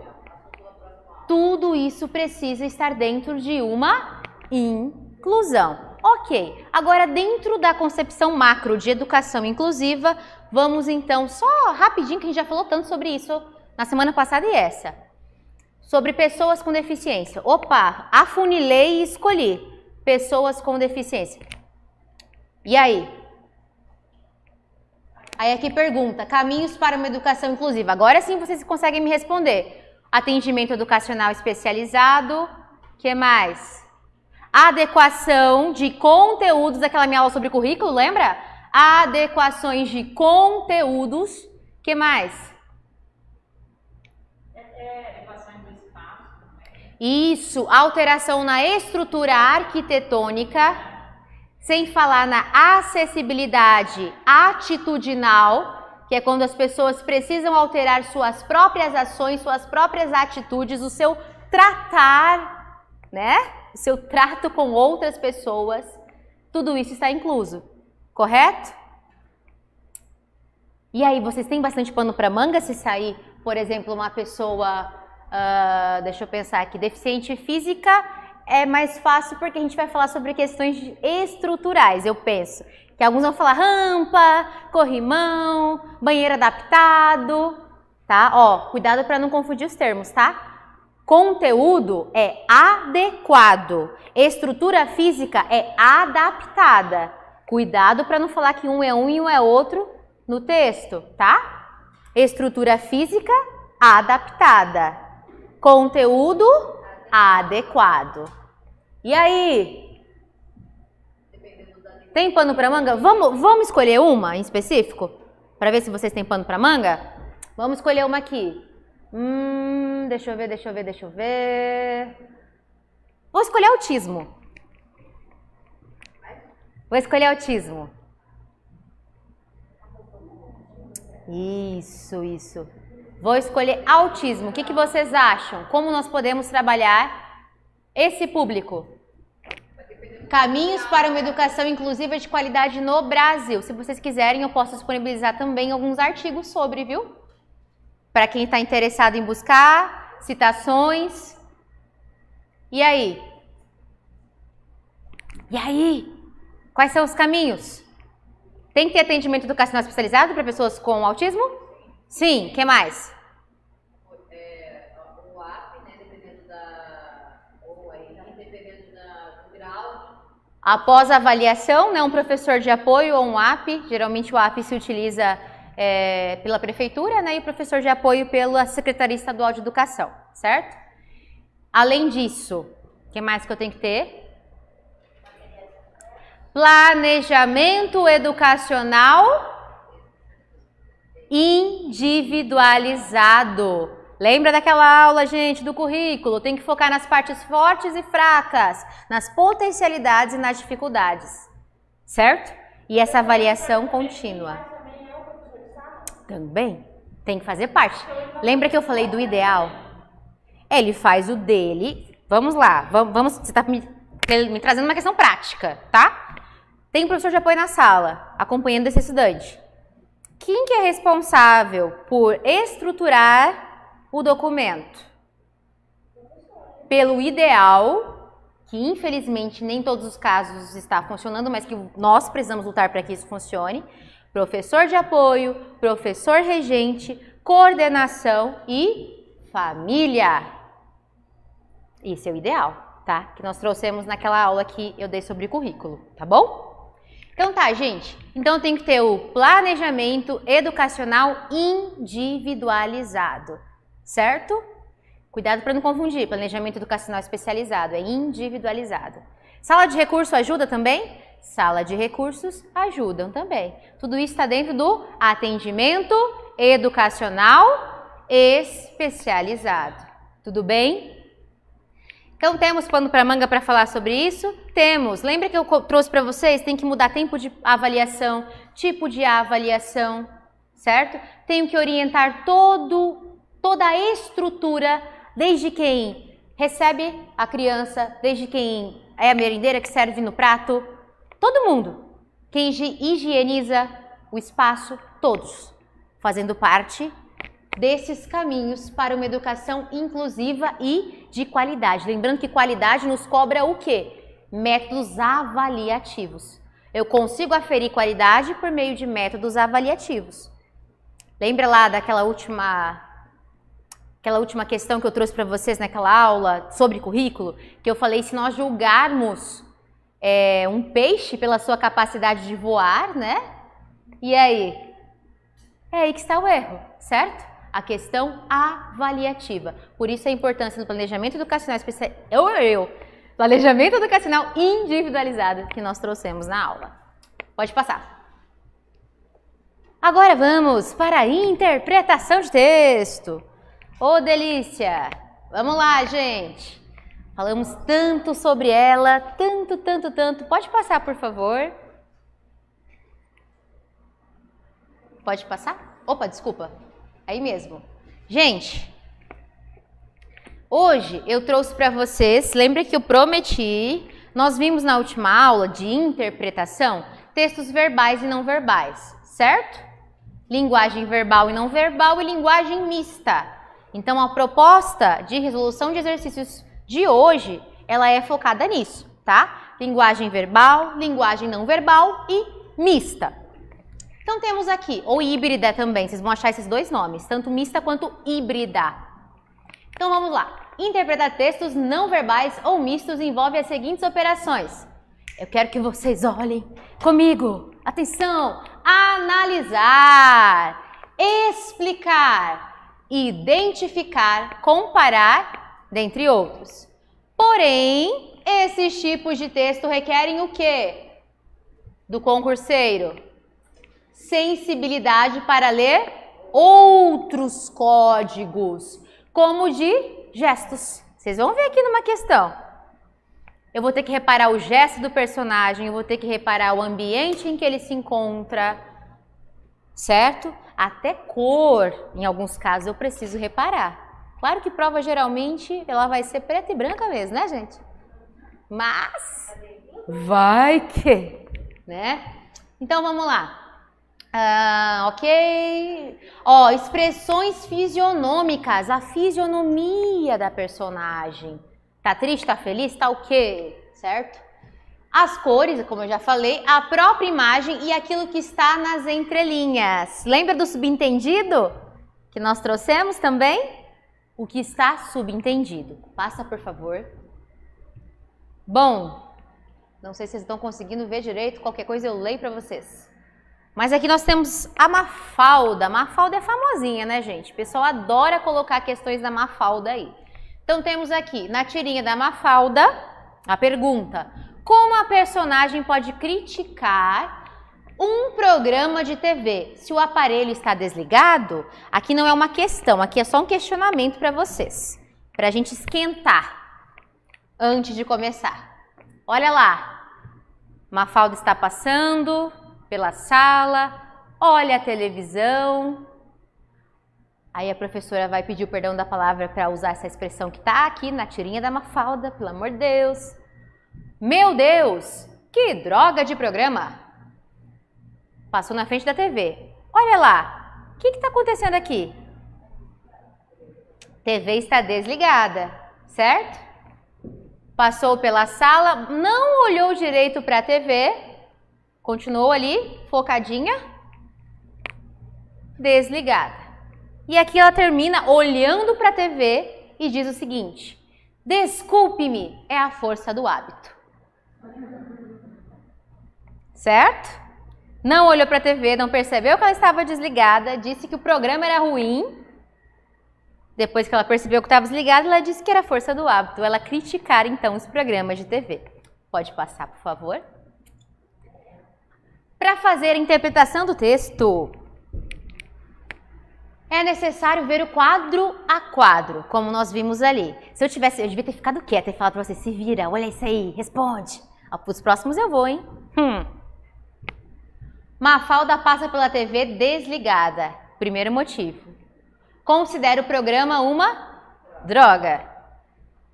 Tudo isso precisa estar dentro de uma inclusão. Ok, agora dentro da concepção macro de educação inclusiva, vamos então, só rapidinho que a gente já falou tanto sobre isso na semana passada e essa. Sobre pessoas com deficiência. Opa, afunilei e escolhi. Pessoas com deficiência. E aí? Aí aqui pergunta, caminhos para uma educação inclusiva. Agora sim vocês conseguem me responder. Atendimento educacional especializado. Que mais? Adequação de conteúdos, aquela minha aula sobre currículo, lembra? Adequações de conteúdos. Que mais? Isso, alteração na estrutura arquitetônica, sem falar na acessibilidade atitudinal, que é quando as pessoas precisam alterar suas próprias ações, suas próprias atitudes, o seu tratar, né? O seu trato com outras pessoas, tudo isso está incluso, correto? E aí, vocês têm bastante pano para manga se sair, por exemplo, uma pessoa Deixa eu pensar aqui. Deficiente física é mais fácil porque a gente vai falar sobre questões estruturais, eu penso. Que alguns vão falar rampa, corrimão, banheiro adaptado, tá? Ó, cuidado para não confundir os termos, tá? Conteúdo é adequado, estrutura física é adaptada. Cuidado para não falar que um é um e um é outro no texto, tá? Estrutura física adaptada, conteúdo adequado. E aí? Tem pano para manga? Vamos escolher uma em específico? Para ver se vocês têm pano para manga? Vamos escolher uma aqui. Deixa eu ver. Vou escolher autismo. Isso. Vou escolher autismo. O que vocês acham? Como nós podemos trabalhar esse público? Caminhos para uma educação inclusiva de qualidade no Brasil. Se vocês quiserem, eu posso disponibilizar também alguns artigos sobre, viu? Para quem está interessado em buscar citações. E aí? Quais são os caminhos? Tem que ter atendimento educacional especializado para pessoas com autismo? Sim. O que mais? O AP, né, dependendo do grau. Após a avaliação, né, um professor de apoio ou um AP. Geralmente o AP se utiliza pela prefeitura, né, e o professor de apoio pela Secretaria Estadual de Educação, certo? Além disso, o que mais que eu tenho que ter? Planejamento educacional individualizado. Lembra daquela aula, gente, do currículo? Tem que focar nas partes fortes e fracas, nas potencialidades e nas dificuldades, certo? E essa avaliação contínua. Também tem que fazer parte. Lembra que eu falei do ideal? Ele faz o dele. Vamos lá, vamos. Você está me trazendo uma questão prática, tá? Tem um professor de apoio na sala, acompanhando esse estudante. Quem que é responsável por estruturar o documento? Pelo ideal, que infelizmente nem todos os casos está funcionando, mas que nós precisamos lutar para que isso funcione. Professor de apoio, professor regente, coordenação e família. Esse é o ideal, tá? Que nós trouxemos naquela aula que eu dei sobre currículo, tá bom? Então tá, gente. Então eu tenho que ter o planejamento educacional individualizado, certo? Cuidado para não confundir, planejamento educacional especializado, é individualizado. Sala de recurso ajuda também? Sala de recursos ajudam também. Tudo isso está dentro do atendimento educacional especializado. Tudo bem? Então, temos pano para manga para falar sobre isso? Temos. Lembra que eu trouxe para vocês? Tem que mudar tempo de avaliação, tipo de avaliação, certo? Tenho que orientar toda a estrutura, desde quem recebe a criança, desde quem é a merendeira que serve no prato, todo mundo. Quem higieniza o espaço, todos, fazendo parte desses caminhos para uma educação inclusiva e de qualidade. Lembrando que qualidade nos cobra o quê? Métodos avaliativos. Eu consigo aferir qualidade por meio de métodos avaliativos. Lembra lá daquela última questão que eu trouxe para vocês naquela aula sobre currículo? Que eu falei, se nós julgarmos um peixe pela sua capacidade de voar, né? E aí? É aí que está o erro, certo? A questão avaliativa. Por isso a importância do planejamento educacional planejamento educacional individualizado que nós trouxemos na aula. Pode passar. Agora vamos para a interpretação de texto. Ô, delícia! Vamos lá, gente. Falamos tanto sobre ela, tanto. Pode passar, por favor. Pode passar? Opa, desculpa. Aí mesmo. Gente, hoje eu trouxe para vocês, lembra que eu prometi, nós vimos na última aula de interpretação, textos verbais e não verbais, certo? Linguagem verbal e não verbal e linguagem mista. Então, a proposta de resolução de exercícios de hoje, ela é focada nisso, tá? Linguagem verbal, linguagem não verbal e mista. Então, temos aqui, ou híbrida também, vocês vão achar esses dois nomes, tanto mista quanto híbrida. Então, vamos lá. Interpretar textos não verbais ou mistos envolve as seguintes operações. Eu quero que vocês olhem comigo. Atenção! Analisar, explicar, identificar, comparar, dentre outros. Porém, esses tipos de texto requerem o quê? Do concurseiro? Sensibilidade para ler outros códigos, como de gestos. Vocês vão ver aqui numa questão. Eu vou ter que reparar o gesto do personagem, eu vou ter que reparar o ambiente em que ele se encontra, certo? Até cor, em alguns casos, eu preciso reparar. Claro que prova, geralmente, ela vai ser preta e branca mesmo, né, gente? Mas, vai que, né? Então, vamos lá. Ok. Ó, expressões fisionômicas, a fisionomia da personagem. Tá triste, tá feliz, tá o quê? Certo? As cores, como eu já falei, a própria imagem e aquilo que está nas entrelinhas. Lembra do subentendido que nós trouxemos também? O que está subentendido. Passa, por favor. Bom, não sei se vocês estão conseguindo ver direito, qualquer coisa eu leio para vocês. Mas aqui nós temos a Mafalda. A Mafalda é famosinha, né, gente? O pessoal adora colocar questões da Mafalda aí. Então, temos aqui, na tirinha da Mafalda, a pergunta: como a personagem pode criticar um programa de TV se o aparelho está desligado? Aqui não é uma questão, aqui é só um questionamento para vocês, para a gente esquentar antes de começar. Olha lá, Mafalda está passando pela sala, olha a televisão. Aí a professora vai pedir o perdão da palavra para usar essa expressão que está aqui na tirinha da Mafalda, pelo amor de Deus. Meu Deus, que droga de programa! Passou na frente da TV. Olha lá, o que está acontecendo aqui? TV está desligada, certo? Passou pela sala, não olhou direito para a TV, continuou ali, focadinha, desligada. E aqui ela termina olhando para a TV e diz o seguinte: desculpe-me, é a força do hábito. Certo? Não olhou para a TV, não percebeu que ela estava desligada, disse que o programa era ruim. Depois que ela percebeu que estava desligada, ela disse que era a força do hábito. Ela criticar, então, os programas de TV. Pode passar, por favor? Para fazer a interpretação do texto, é necessário ver o quadro a quadro, como nós vimos ali. Se eu devia ter ficado quieta e falado para você: se vira, olha isso aí, responde. Os próximos eu vou, hein? Mafalda passa pela TV desligada. Primeiro motivo. Considera o programa uma droga.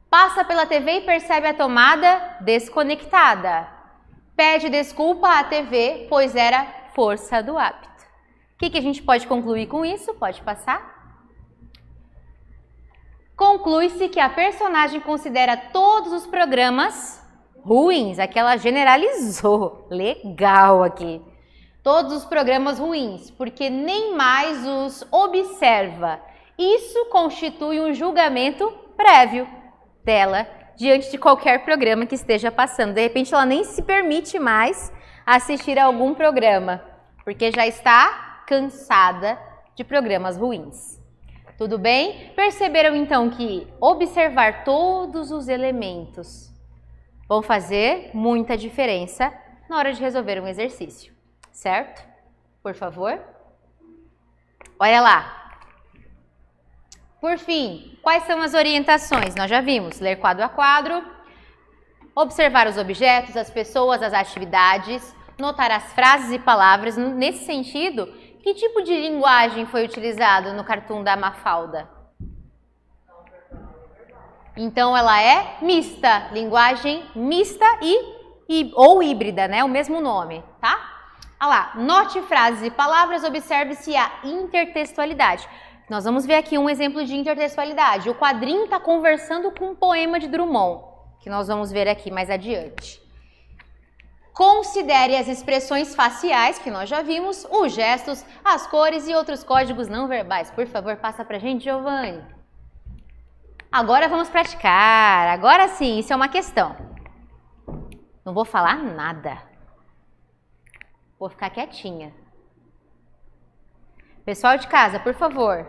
Passa pela TV e percebe a tomada desconectada. Pede desculpa à TV, pois era força do hábito. O que a gente pode concluir com isso? Pode passar. Conclui-se que a personagem considera todos os programas ruins. Aqui ela generalizou. Legal aqui. Todos os programas ruins, porque nem mais os observa. Isso constitui um julgamento prévio dela diante de qualquer programa que esteja passando. De repente ela nem se permite mais assistir a algum programa, porque já está cansada de programas ruins. Tudo bem? Perceberam então que observar todos os elementos vão fazer muita diferença na hora de resolver um exercício, certo? Por favor. Olha lá. Por fim, quais são as orientações? Nós já vimos, ler quadro a quadro, observar os objetos, as pessoas, as atividades, notar as frases e palavras. Nesse sentido, que tipo de linguagem foi utilizado no cartoon da Mafalda? Então, ela é mista, linguagem mista ou híbrida, né? O mesmo nome, tá? Olha lá, note frases e palavras, observe-se a intertextualidade. Nós vamos ver aqui um exemplo de intertextualidade. O quadrinho está conversando com um poema de Drummond, que nós vamos ver aqui mais adiante. Considere as expressões faciais, que nós já vimos, os gestos, as cores e outros códigos não verbais. Por favor, passa pra gente, Giovanni. Agora vamos praticar. Agora sim, isso é uma questão. Não vou falar nada. Vou ficar quietinha. Pessoal de casa, por favor.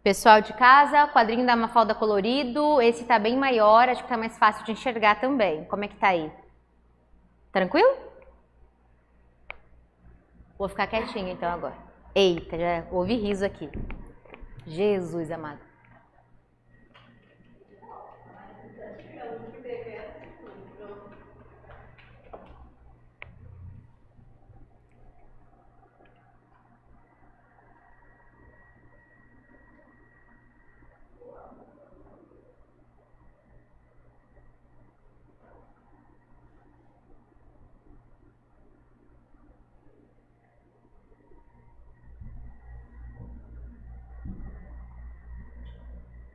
Pessoal de casa, quadrinho da Mafalda colorido. Esse tá bem maior, acho que tá mais fácil de enxergar também. Como é que tá aí? Tranquilo? Vou ficar quietinha então agora. Eita, já ouvi riso aqui. Jesus amado.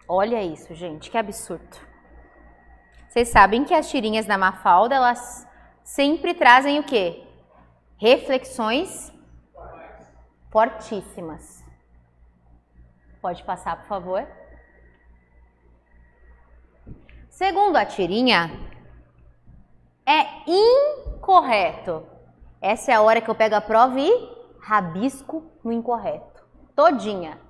Olha isso, gente, que absurdo. Vocês sabem que as tirinhas da Mafalda, elas sempre trazem o quê? Reflexões fortíssimas. Pode passar, por favor. Segundo a tirinha, é incorreto. Essa é a hora que eu pego a prova e rabisco no incorreto. Todinha.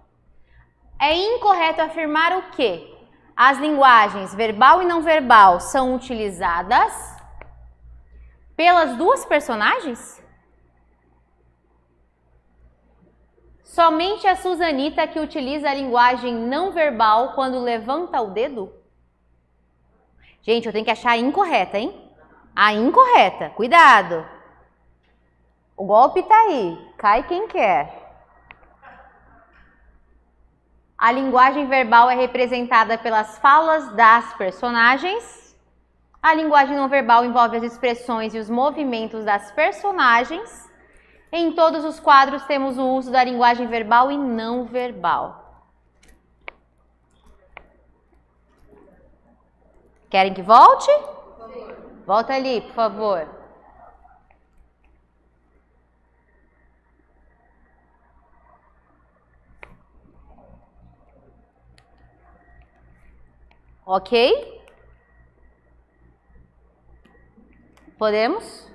É incorreto afirmar o quê? As linguagens verbal e não verbal são utilizadas pelas duas personagens? Somente a Susanita que utiliza a linguagem não verbal quando levanta o dedo? Gente, eu tenho que achar a incorreta, hein? A incorreta, cuidado. O golpe tá aí, cai quem quer. A linguagem verbal é representada pelas falas das personagens. A linguagem não verbal envolve as expressões e os movimentos das personagens. Em todos os quadros temos o uso da linguagem verbal e não verbal. Querem que volte? Volta ali, por favor. Ok? Podemos?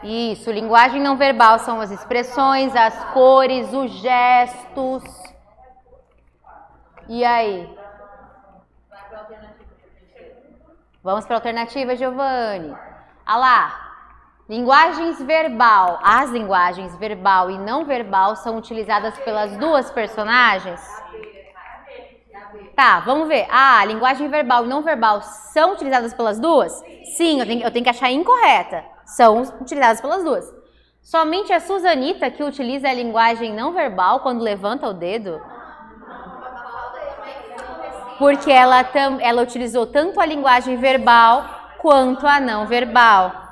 Isso, linguagem não verbal são as expressões, as cores, os gestos. E aí? Vamos para a alternativa, Giovanni. Ah lá. Linguagens verbal. As linguagens verbal e não verbal são utilizadas pelas duas personagens? Tá, vamos ver. Ah, linguagem verbal e não verbal são utilizadas pelas duas? Sim, eu tenho que achar incorreta. São utilizadas pelas duas. Somente a Susanita que utiliza a linguagem não verbal quando levanta o dedo? Porque ela utilizou tanto a linguagem verbal quanto a não verbal.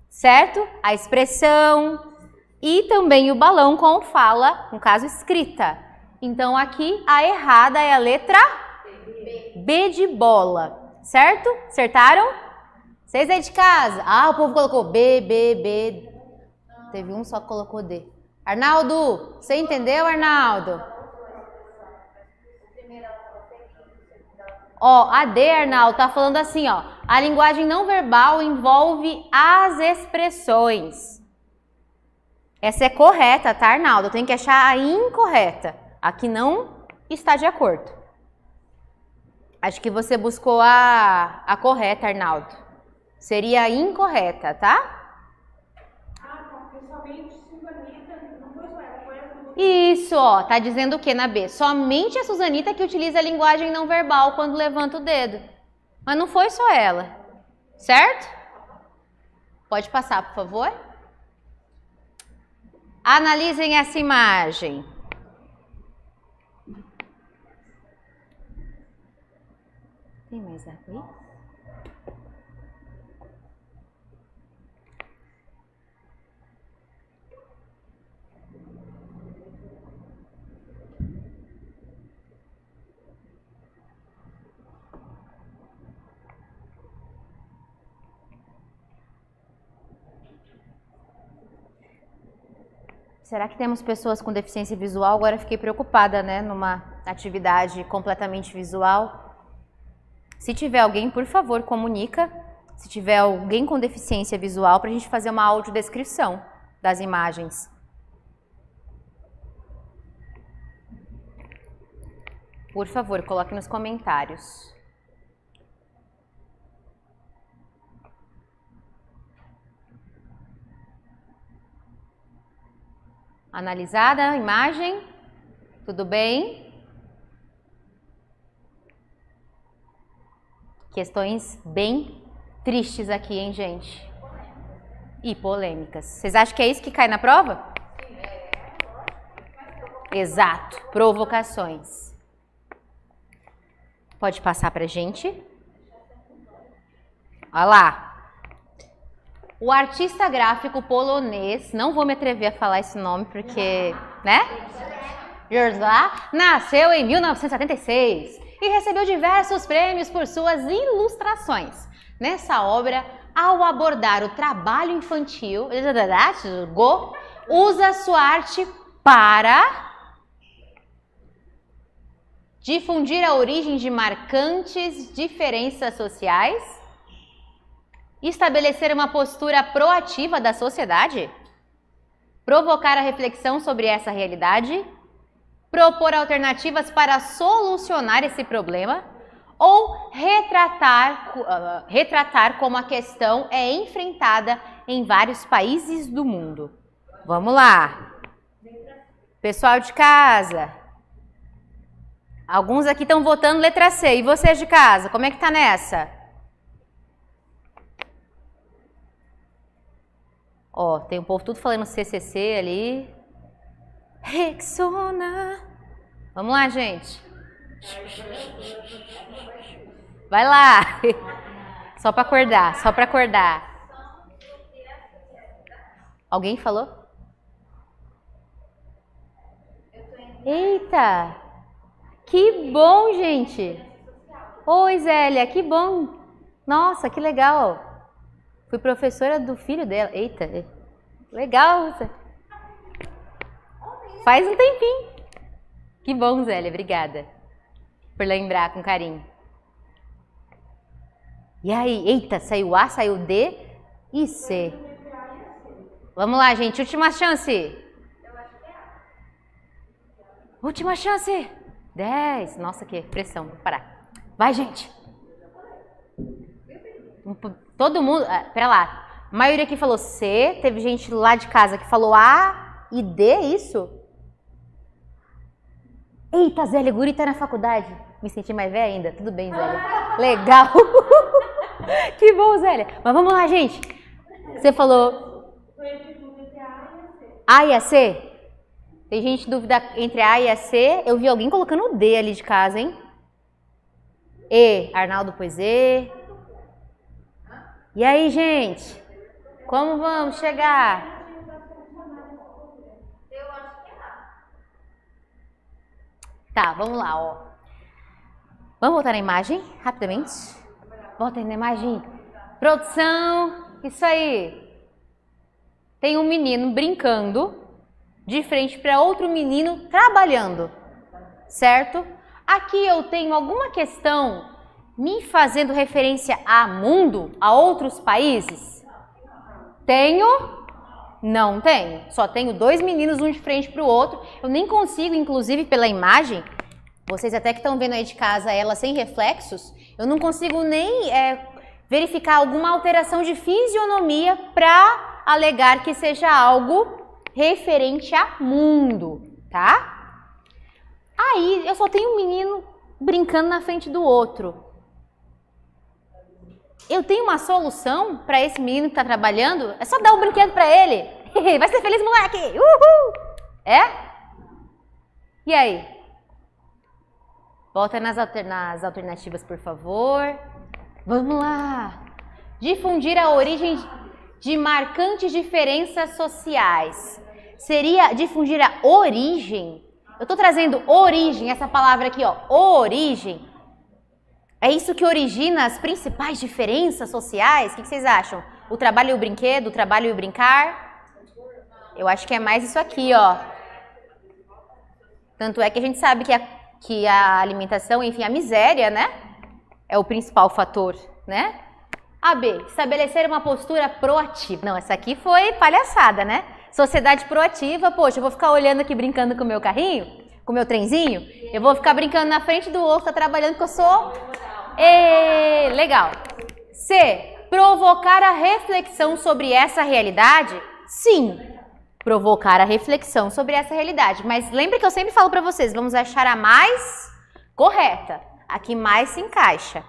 Certo? A expressão e também o balão com fala, no caso escrita. Então aqui a errada é a letra B de bola. Certo? Acertaram? Vocês aí de casa? Ah, o povo colocou B, B, B. Teve um só que colocou D. Arnaldo, você entendeu, Arnaldo? Ó, a D, Arnaldo, tá falando assim, ó. A linguagem não verbal envolve as expressões. Essa é correta, tá, Arnaldo? Eu tenho que achar a incorreta. Aqui não está de acordo. Acho que você buscou a correta, Arnaldo. Seria a incorreta, tá? Somente Susanita, não foi só ela, foi ela. Isso, ó, tá dizendo o que na B? Somente a Susanita que utiliza a linguagem não verbal quando levanta o dedo. Mas não foi só ela, certo? Pode passar, por favor. Analisem essa imagem. Tem mais água aí? Será que temos pessoas com deficiência visual? Agora fiquei preocupada, né? Numa atividade completamente visual. Se tiver alguém, por favor, comunica. Se tiver alguém com deficiência visual, para a gente fazer uma audiodescrição das imagens. Por favor, coloque nos comentários. Analisada a imagem? Tudo bem? Questões bem tristes aqui, hein, gente? E polêmicas. Vocês acham que é isso que cai na prova? Exato, provocações. Pode passar pra gente? Olha lá. O artista gráfico polonês, não vou me atrever a falar esse nome porque, né? Józef nasceu em 1976 e recebeu diversos prêmios por suas ilustrações. Nessa obra, ao abordar o trabalho infantil, usa sua arte para difundir a origem de marcantes diferenças sociais, estabelecer uma postura proativa da sociedade, provocar a reflexão sobre essa realidade, propor alternativas para solucionar esse problema ou retratar como a questão é enfrentada em vários países do mundo. Vamos lá. Pessoal de casa. Alguns aqui estão votando letra C. E vocês de casa, como é que tá nessa? Ó, tem um povo tudo falando CCC ali. Rexona. Vamos lá, gente. Vai lá. Só para acordar, só para acordar. Alguém falou? Eita! Que bom, gente. Oi, Zélia, que bom. Nossa, que legal. Fui professora do filho dela. Eita, legal. Faz um tempinho. Que bom, Zélia. Obrigada por lembrar com carinho. E aí? Eita, saiu A, saiu D e C. Vamos lá, gente. Última chance. Última chance. 10. Nossa, que pressão. Vou parar. Vai, gente. Todo mundo, pera lá, a maioria aqui falou C, teve gente lá de casa que falou A e D, isso? Eita, Zélia, guri tá na faculdade. Me senti mais velha ainda, tudo bem, Zélia. Legal. Que bom, Zélia. Mas vamos lá, gente. Você falou A e a C? Tem gente em dúvida entre A e a C. Eu vi alguém colocando o D ali de casa, hein? E, Arnaldo pôs E. E aí, gente? Como vamos chegar? Eu acho que é. Tá, vamos lá, ó. Vamos voltar na imagem, rapidamente. Volta aí na imagem. Produção, isso aí. Tem um menino brincando de frente para outro menino trabalhando, certo? Aqui eu tenho alguma questão me fazendo referência a mundo, a outros países? Tenho? Não tenho. Só tenho dois meninos, um de frente para o outro. Eu nem consigo, inclusive pela imagem, vocês até que estão vendo aí de casa ela sem reflexos, eu não consigo nem verificar alguma alteração de fisionomia para alegar que seja algo referente a mundo, tá? Aí eu só tenho um menino brincando na frente do outro. Eu tenho uma solução para esse menino que está trabalhando? É só dar um brinquedo para ele. Vai ser feliz, moleque! Uhul! É? E aí? Volta nas alternativas, por favor. Vamos lá. Difundir a origem de marcantes diferenças sociais. Seria difundir a origem? Eu tô trazendo origem, essa palavra aqui, ó, origem. É isso que origina as principais diferenças sociais? O que vocês acham? O trabalho e o brinquedo, o trabalho e o brincar? Eu acho que é mais isso aqui, ó. Tanto é que a gente sabe que a alimentação, enfim, a miséria, né? É o principal fator, né? A B, estabelecer uma postura proativa. Não, essa aqui foi palhaçada, né? Sociedade proativa, poxa, eu vou ficar olhando aqui brincando com o meu carrinho, com o meu trenzinho, eu vou ficar brincando na frente do outro, tá trabalhando que eu sou... legal. C, provocar a reflexão sobre essa realidade? Sim, provocar a reflexão sobre essa realidade. Mas lembre que eu sempre falo para vocês, vamos achar a mais correta, a que mais se encaixa.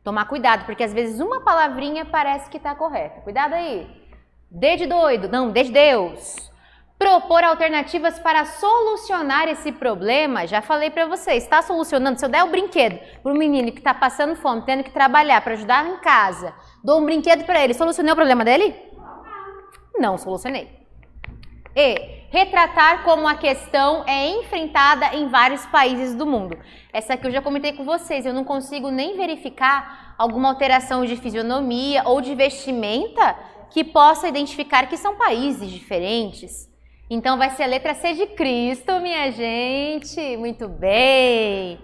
Tomar cuidado, porque às vezes uma palavrinha parece que está correta. Cuidado aí. D de doido, não, D de Deus. Propor alternativas para solucionar esse problema. Já falei para vocês, está solucionando. Se eu der o brinquedo para o menino que está passando fome, tendo que trabalhar para ajudar em casa, dou um brinquedo para ele, solucionei o problema dele? Não solucionei. E, retratar como a questão é enfrentada em vários países do mundo. Essa aqui eu já comentei com vocês, eu não consigo nem verificar alguma alteração de fisionomia ou de vestimenta que possa identificar que são países diferentes. Então vai ser a letra C de Cristo, minha gente. Muito bem.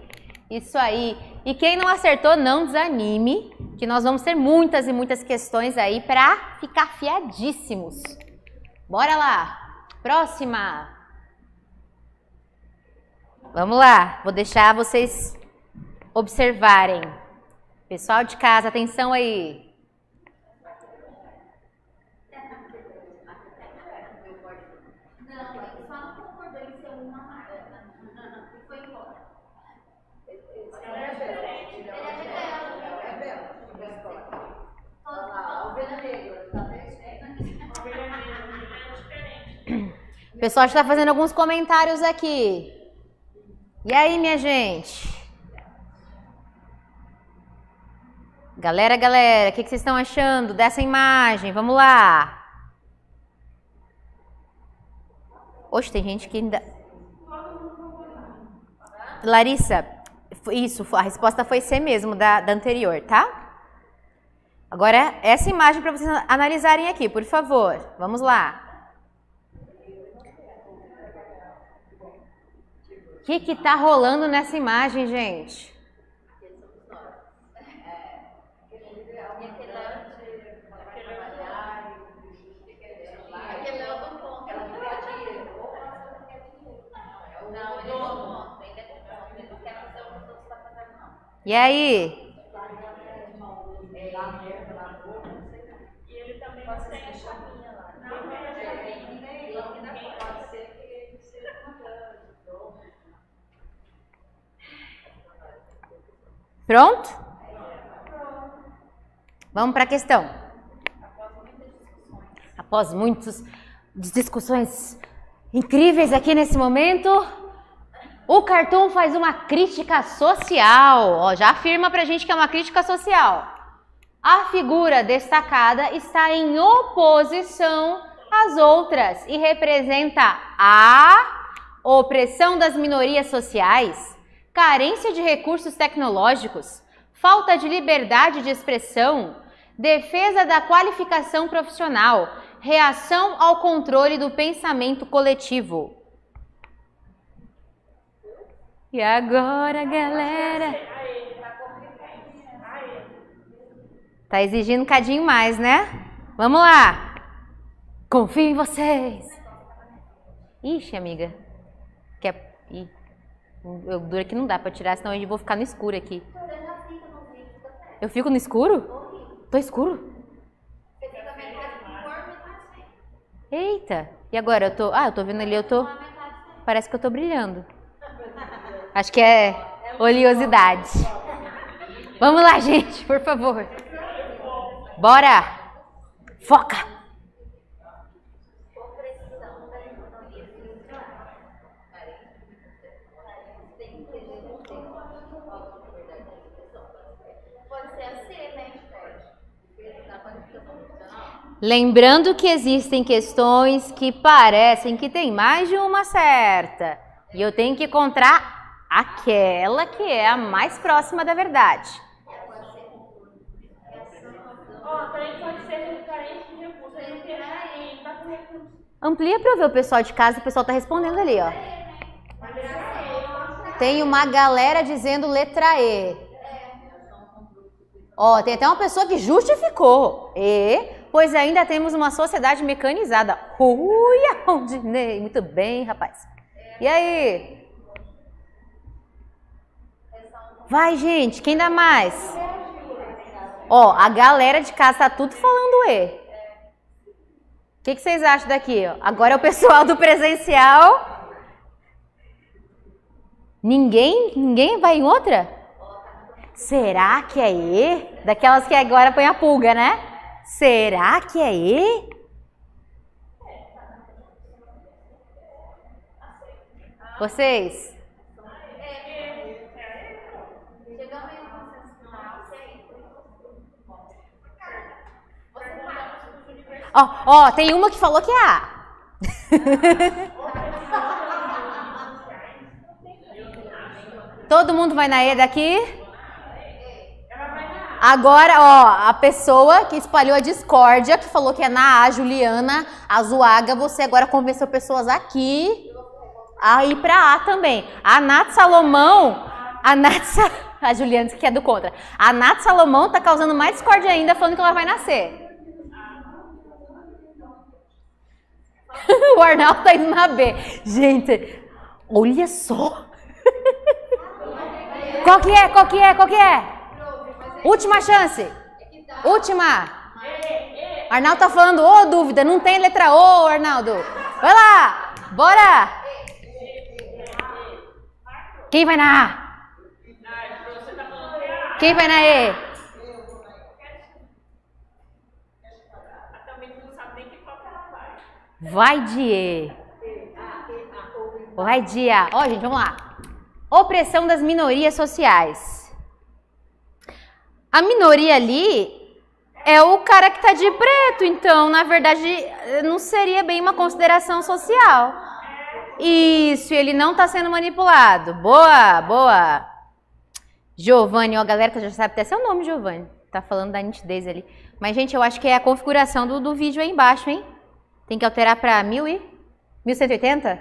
Isso aí. E quem não acertou, não desanime, que nós vamos ter muitas e muitas questões aí para ficar afiadíssimos. Bora lá. Próxima. Vamos lá. Vou deixar vocês observarem. Pessoal de casa, atenção aí. O pessoal está fazendo alguns comentários aqui. E aí, minha gente? Galera, o que vocês estão achando dessa imagem? Vamos lá. Oxe, tem gente que ainda... Larissa, isso, a resposta foi C mesmo, da anterior, tá? Agora, essa imagem para vocês analisarem aqui, por favor. Vamos lá. O que tá rolando nessa imagem, gente? E aí? E ele também não tem a chavinha lá. Pronto? Vamos para a questão. Após muitas discussões incríveis aqui nesse momento, o Cartoon faz uma crítica social. Ó, já afirma pra gente que é uma crítica social. A figura destacada está em oposição às outras e representa a opressão das minorias sociais, carência de recursos tecnológicos, falta de liberdade de expressão, defesa da qualificação profissional, reação ao controle do pensamento coletivo. E agora, galera? Tá exigindo um cadinho mais, né? Vamos lá. Confio em vocês. Ixi, amiga. Eu duro aqui não dá pra tirar, senão eu vou ficar no escuro aqui. Eu fico no escuro? Tô escuro? Eita. E agora? Eu tô vendo ali, parece que eu tô brilhando. Acho que é oleosidade. Vamos lá, gente, por favor. Bora! Foca! Lembrando que existem questões que parecem que tem mais de uma certa. E eu tenho que encontrar aquela que é a mais próxima da verdade. Também pode ser carente de recursos. Ele não tá com recursos. Amplia para eu ver o pessoal de casa, o pessoal tá respondendo ali, ó. Tem uma galera dizendo letra E. Ó, tem até uma pessoa que justificou. Pois ainda temos uma sociedade mecanizada. Uia, Aldinei. Muito bem, rapaz. E aí? Vai, gente. Quem dá mais? Ó, a galera de casa tá tudo falando E. O que vocês acham daqui? Ó? Agora é o pessoal do presencial. Ninguém vai em outra? Será que é E? Daquelas que agora põe a pulga, né? Será que é E? Vocês? Ó, tem uma que falou que é A. Todo mundo vai na E daqui? Agora, ó, a pessoa que espalhou a discórdia, que falou que é na A, Juliana Azuaga, você agora convenceu pessoas aqui a ir pra A também. A Nath Salomão, a Juliana que é do contra. A Nath Salomão tá causando mais discórdia ainda, falando que ela vai nascer. O Arnaldo tá indo na B. Gente, olha só. Qual que é? Última chance. Última. Arnaldo tá falando, dúvida. Não tem letra O, Arnaldo. Vai lá. Bora. Quem vai na A? Quem vai na E? Vai de E. Vai de A. Ó, gente, vamos lá. Opressão das minorias sociais. A minoria ali é o cara que tá de preto, então, na verdade, não seria bem uma consideração social. Isso, ele não tá sendo manipulado. Boa. Giovanni, ó, a galera já sabe até seu nome, Giovanni. Tá falando da nitidez ali. Mas, gente, eu acho que é a configuração do vídeo aí embaixo, hein? Tem que alterar pra 1180?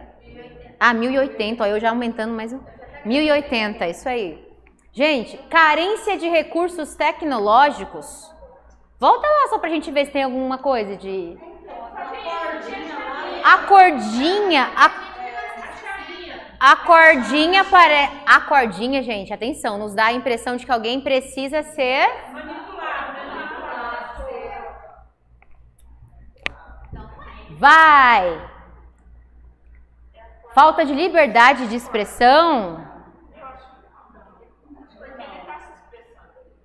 Ah, 1080, ó, eu já aumentando mais um. 1080, isso aí. Gente, carência de recursos tecnológicos. Volta lá só pra gente ver se tem alguma coisa de... A cordinha, gente, atenção, nos dá a impressão de que alguém precisa ser... Vai! Falta de liberdade de expressão.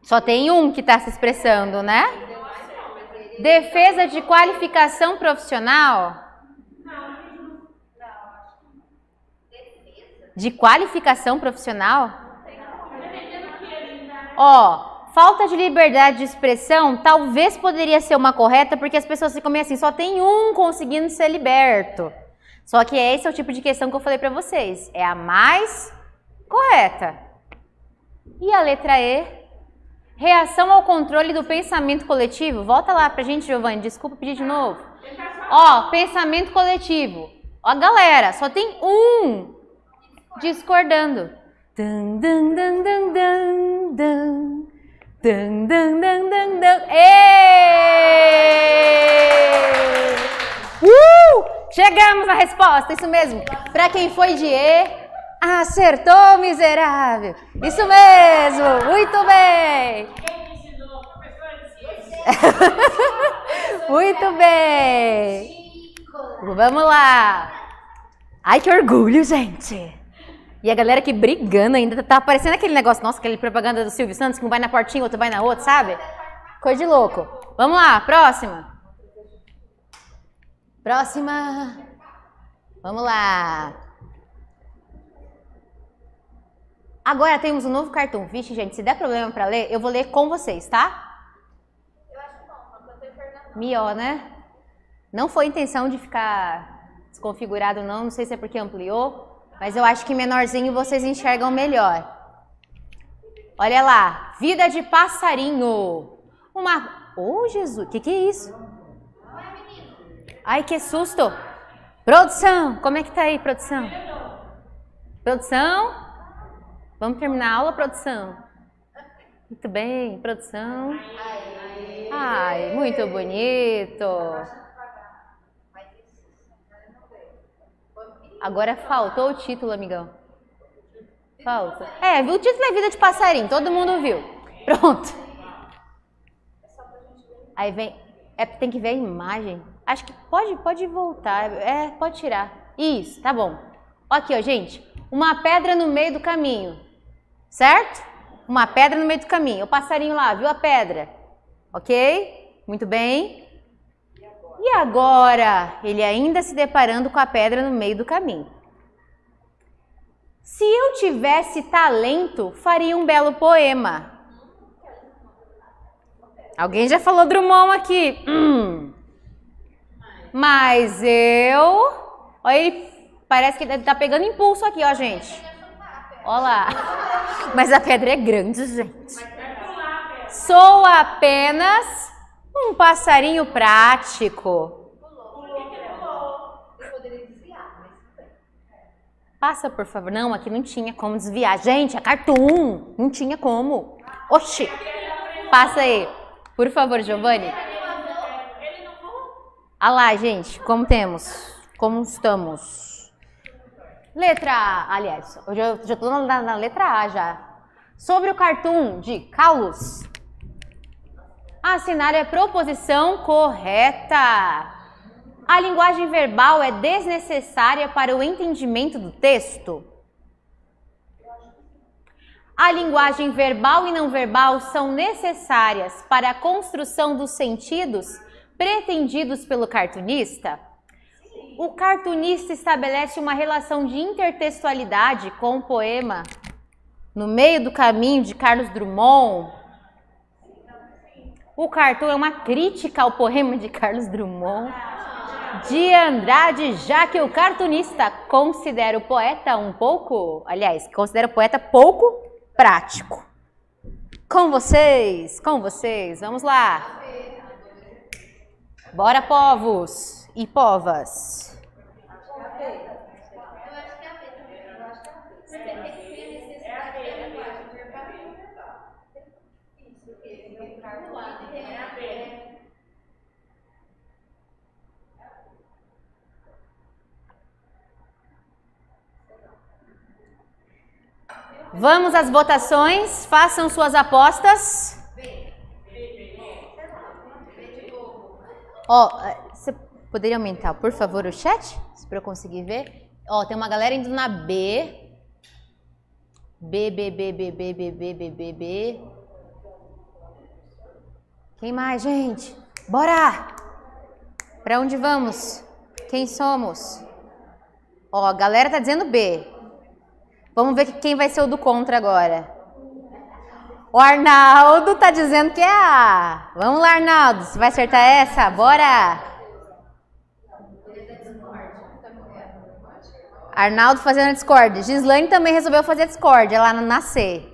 Só tem um que está se expressando, né? Defesa de qualificação profissional. De qualificação profissional? Ó, falta de liberdade de expressão talvez poderia ser uma correta, porque as pessoas ficam meio assim, só tem um conseguindo ser liberto. Só que esse é o tipo de questão que eu falei para vocês. É a mais correta. E a letra E? Reação ao controle do pensamento coletivo. Volta lá pra gente, Giovanni. Desculpa pedir de novo. Ó, pensamento coletivo. Ó, galera, só tem um discordando. Dun, dun, dun, dun, dun, dun. Dun, dun, dun, dun, dun. Chegamos à resposta, isso mesmo. Para quem foi de E, acertou, miserável. Isso mesmo, muito bem. Quem ensinou? Professor de ciência. Muito bem. Vamos lá. Ai, que orgulho, gente. E a galera aqui brigando ainda, tá aparecendo aquele negócio, nossa, aquele propaganda do Silvio Santos, que um vai na portinha, outro vai na outra, sabe? Coisa de louco. Vamos lá, próxima. Próxima. Vamos lá. Agora temos um novo cartoon. Vixe, gente, se der problema pra ler, eu vou ler com vocês, tá? Eu acho bom, mas eu tô perguntando Mió, né? Não foi intenção de ficar desconfigurado, não. Não sei se é porque ampliou, mas eu acho que menorzinho vocês enxergam melhor. Olha lá, vida de passarinho. Oh, Jesus, que é isso? Ai, que susto. Produção, como é que tá aí, produção? Produção? Vamos terminar a aula, produção? Muito bem, produção. Ai, muito bonito. Agora faltou o título, amigão. Falta. O título é Vida de Passarinho, todo mundo viu. Pronto. Aí vem, tem que ver a imagem. Acho que pode voltar, pode tirar. Isso, tá bom. Aqui, ó, gente, uma pedra no meio do caminho, certo? Uma pedra no meio do caminho. O passarinho lá, viu a pedra? Ok? Muito bem. E agora, ele ainda se deparando com a pedra no meio do caminho. Se eu tivesse talento, faria um belo poema. Alguém já falou Drummond aqui. Mas olha, ele parece que tá pegando impulso aqui, ó, gente. Olha lá. Mas a pedra é grande, gente. Sou apenas um passarinho prático. Passa, por favor. Não, aqui não tinha como desviar. Gente, é cartoon. Não tinha como. Oxi. Passa aí. Por favor, Giovanni. Ah lá, gente. Como estamos? Letra A. Aliás, eu já estou na letra A já. Sobre o cartoon de Carlos. Assinar é proposição correta. A linguagem verbal é desnecessária para o entendimento do texto? A linguagem verbal e não verbal são necessárias para a construção dos sentidos pretendidos pelo cartunista? O cartunista estabelece uma relação de intertextualidade com o poema No Meio do Caminho, de Carlos Drummond. O cartoon é uma crítica ao poema de Carlos Drummond de Andrade, já que o cartunista considera o poeta considera o poeta pouco prático. Com vocês, vamos lá. Bora, povos e povas. Vamos às votações, façam suas apostas. Você poderia aumentar, por favor, o chat? Para eu conseguir ver. Tem uma galera indo na B. B. Quem mais, gente? Bora! Para onde vamos? Quem somos? A galera tá dizendo B. Vamos ver quem vai ser o do contra agora. O Arnaldo tá dizendo que é A. Vamos lá, Arnaldo. Você vai acertar essa? Bora! Arnaldo fazendo a Discord. Gislaine também resolveu fazer a Discord. Ela na C.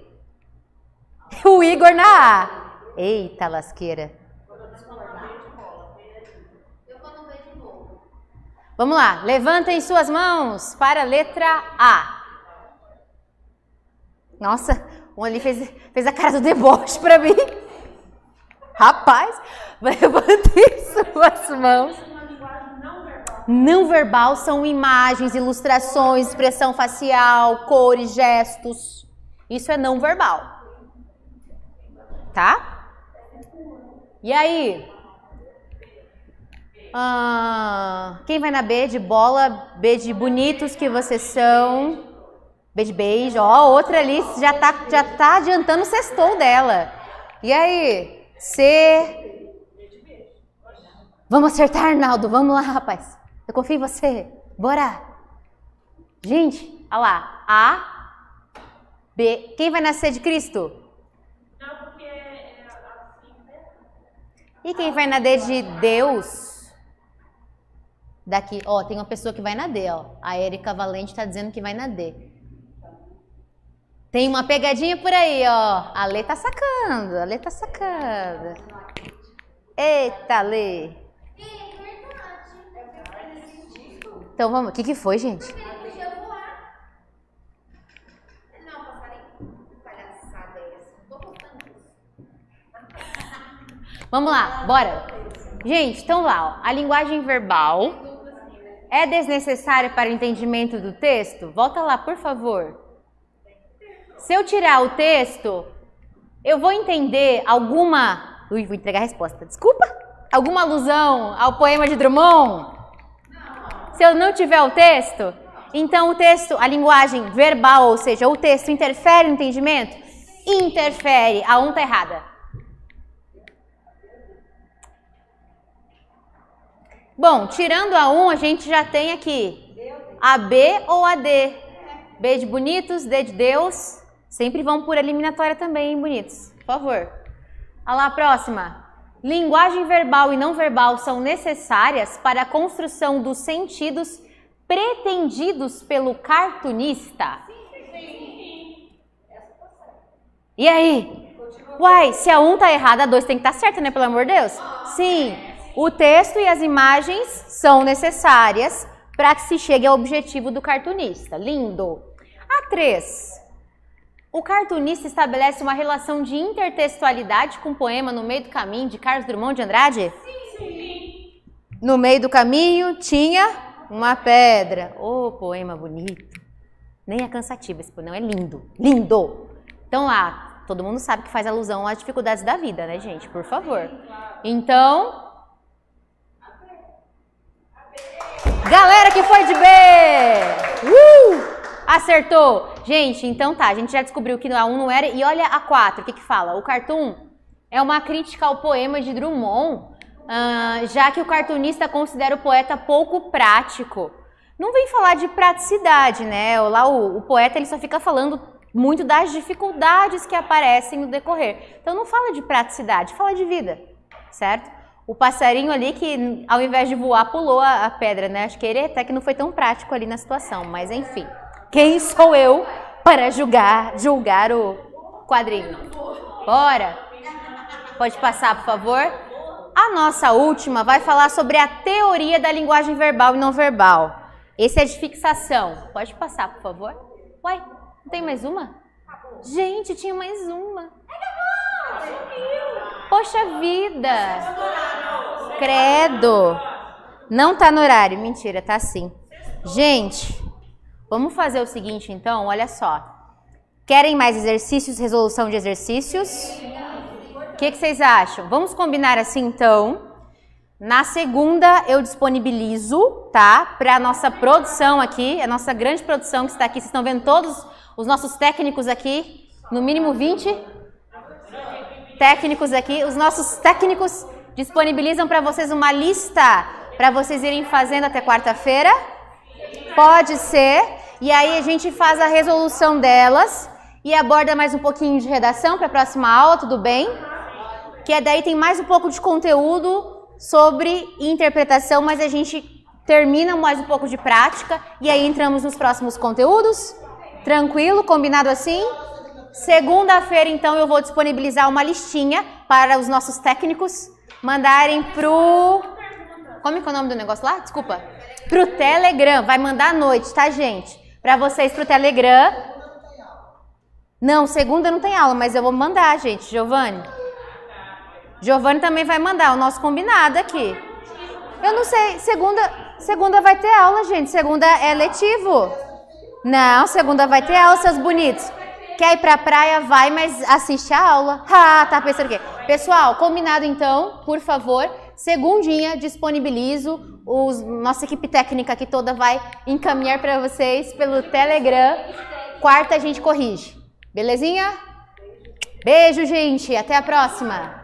O Igor na A. Eita, lasqueira. Vamos lá. Levantem suas mãos para a letra A. Nossa, o ali fez a cara do deboche pra mim. Rapaz, levantei suas mãos. Não verbal são imagens, ilustrações, expressão facial, cores, gestos. Isso é não verbal. Tá? E aí? Quem vai na B de bola, B de bonitos que vocês são? B de beijo, outra ali já tá adiantando o sextou dela. E aí? C. Vamos acertar, Arnaldo. Vamos lá, rapaz. Eu confio em você. Bora. Gente, olha lá. A, B. Quem vai nascer de Cristo? Não, porque é assim, né? E quem vai na D de Deus? Daqui, ó, tem uma pessoa que vai na D, ó. A Érica Valente tá dizendo que vai na D. Tem uma pegadinha por aí, ó. A Lê tá sacando, a Lê tá sacando. Eita, Lê. Então vamos, o que foi, gente? Vamos lá, bora. Gente, então lá, ó, a linguagem verbal é desnecessária para o entendimento do texto? Volta lá, por favor. Se eu tirar o texto, eu vou entender alguma... Ui, vou entregar a resposta, desculpa. Alguma alusão ao poema de Drummond? Se eu não tiver o texto, então o texto, a linguagem verbal, ou seja, o texto interfere no entendimento? Interfere. A 1 tá errada. Bom, tirando a 1, a gente já tem aqui a B ou a D. B de bonitos, D de Deus. Sempre vão por eliminatória também, hein, bonitos? Por favor. Olha lá a próxima. Linguagem verbal e não verbal são necessárias para a construção dos sentidos pretendidos pelo cartunista? E aí? Uai, se a 1 tá errada, a 2 tem que estar certa, né? Pelo amor de Deus. Sim. O texto e as imagens são necessárias para que se chegue ao objetivo do cartunista. Lindo. A 3. O cartunista estabelece uma relação de intertextualidade com o poema No Meio do Caminho, de Carlos Drummond de Andrade? Sim. No meio do caminho tinha uma pedra. Oh, poema bonito. Nem é cansativo esse poema, é lindo. Lindo. Então lá, todo mundo sabe que faz alusão às dificuldades da vida, né, gente? Por favor. Então... Galera que foi de B! Acertou! Gente, então tá, a gente já descobriu que a 1 não era. E olha a 4, o que fala? O cartoon é uma crítica ao poema de Drummond, já que o cartunista considera o poeta pouco prático. Não vem falar de praticidade, né? Lá o poeta ele só fica falando muito das dificuldades que aparecem no decorrer. Então não fala de praticidade, fala de vida, certo? O passarinho ali que, ao invés de voar, pulou a pedra, né? Acho que ele até que não foi tão prático ali na situação, mas enfim. Quem sou eu para julgar o quadrinho? Bora! Pode passar, por favor? A nossa última vai falar sobre a teoria da linguagem verbal e não verbal. Esse é de fixação. Pode passar, por favor? Uai, não tem mais uma? Gente, tinha mais uma. Poxa vida! Credo! Não tá no horário. Mentira, tá sim. Gente, vamos fazer o seguinte então, olha só. Querem mais exercícios, resolução de exercícios? O que vocês acham? Vamos combinar assim então. Na segunda eu disponibilizo, tá? Para a nossa produção aqui, a nossa grande produção que está aqui. Vocês estão vendo todos os nossos técnicos aqui? No mínimo 20 técnicos aqui. Os nossos técnicos disponibilizam para vocês uma lista para vocês irem fazendo até quarta-feira? Pode ser. E aí a gente faz a resolução delas e aborda mais um pouquinho de redação para a próxima aula, tudo bem? Que daí tem mais um pouco de conteúdo sobre interpretação, mas a gente termina mais um pouco de prática e aí entramos nos próximos conteúdos. Tranquilo? Combinado assim? Segunda-feira, então, eu vou disponibilizar uma listinha para os nossos técnicos mandarem pro... Como é que é o nome do negócio lá? Desculpa. Pro Telegram. Vai mandar à noite, tá, gente? Para vocês pro Telegram. Não, segunda não tem aula, mas eu vou mandar, gente. Giovanni também vai mandar o nosso combinado aqui. Eu não sei, segunda vai ter aula, gente. Segunda é letivo. Não, segunda vai ter aula, seus bonitos. Quer ir pra praia? Vai, mas assiste a aula. Ah, tá pensando o quê? Pessoal, combinado então, por favor. Segundinha, disponibilizo. Nossa equipe técnica aqui toda vai encaminhar para vocês pelo Telegram. Quarta a gente corrige. Belezinha? Beijo, gente. Até a próxima.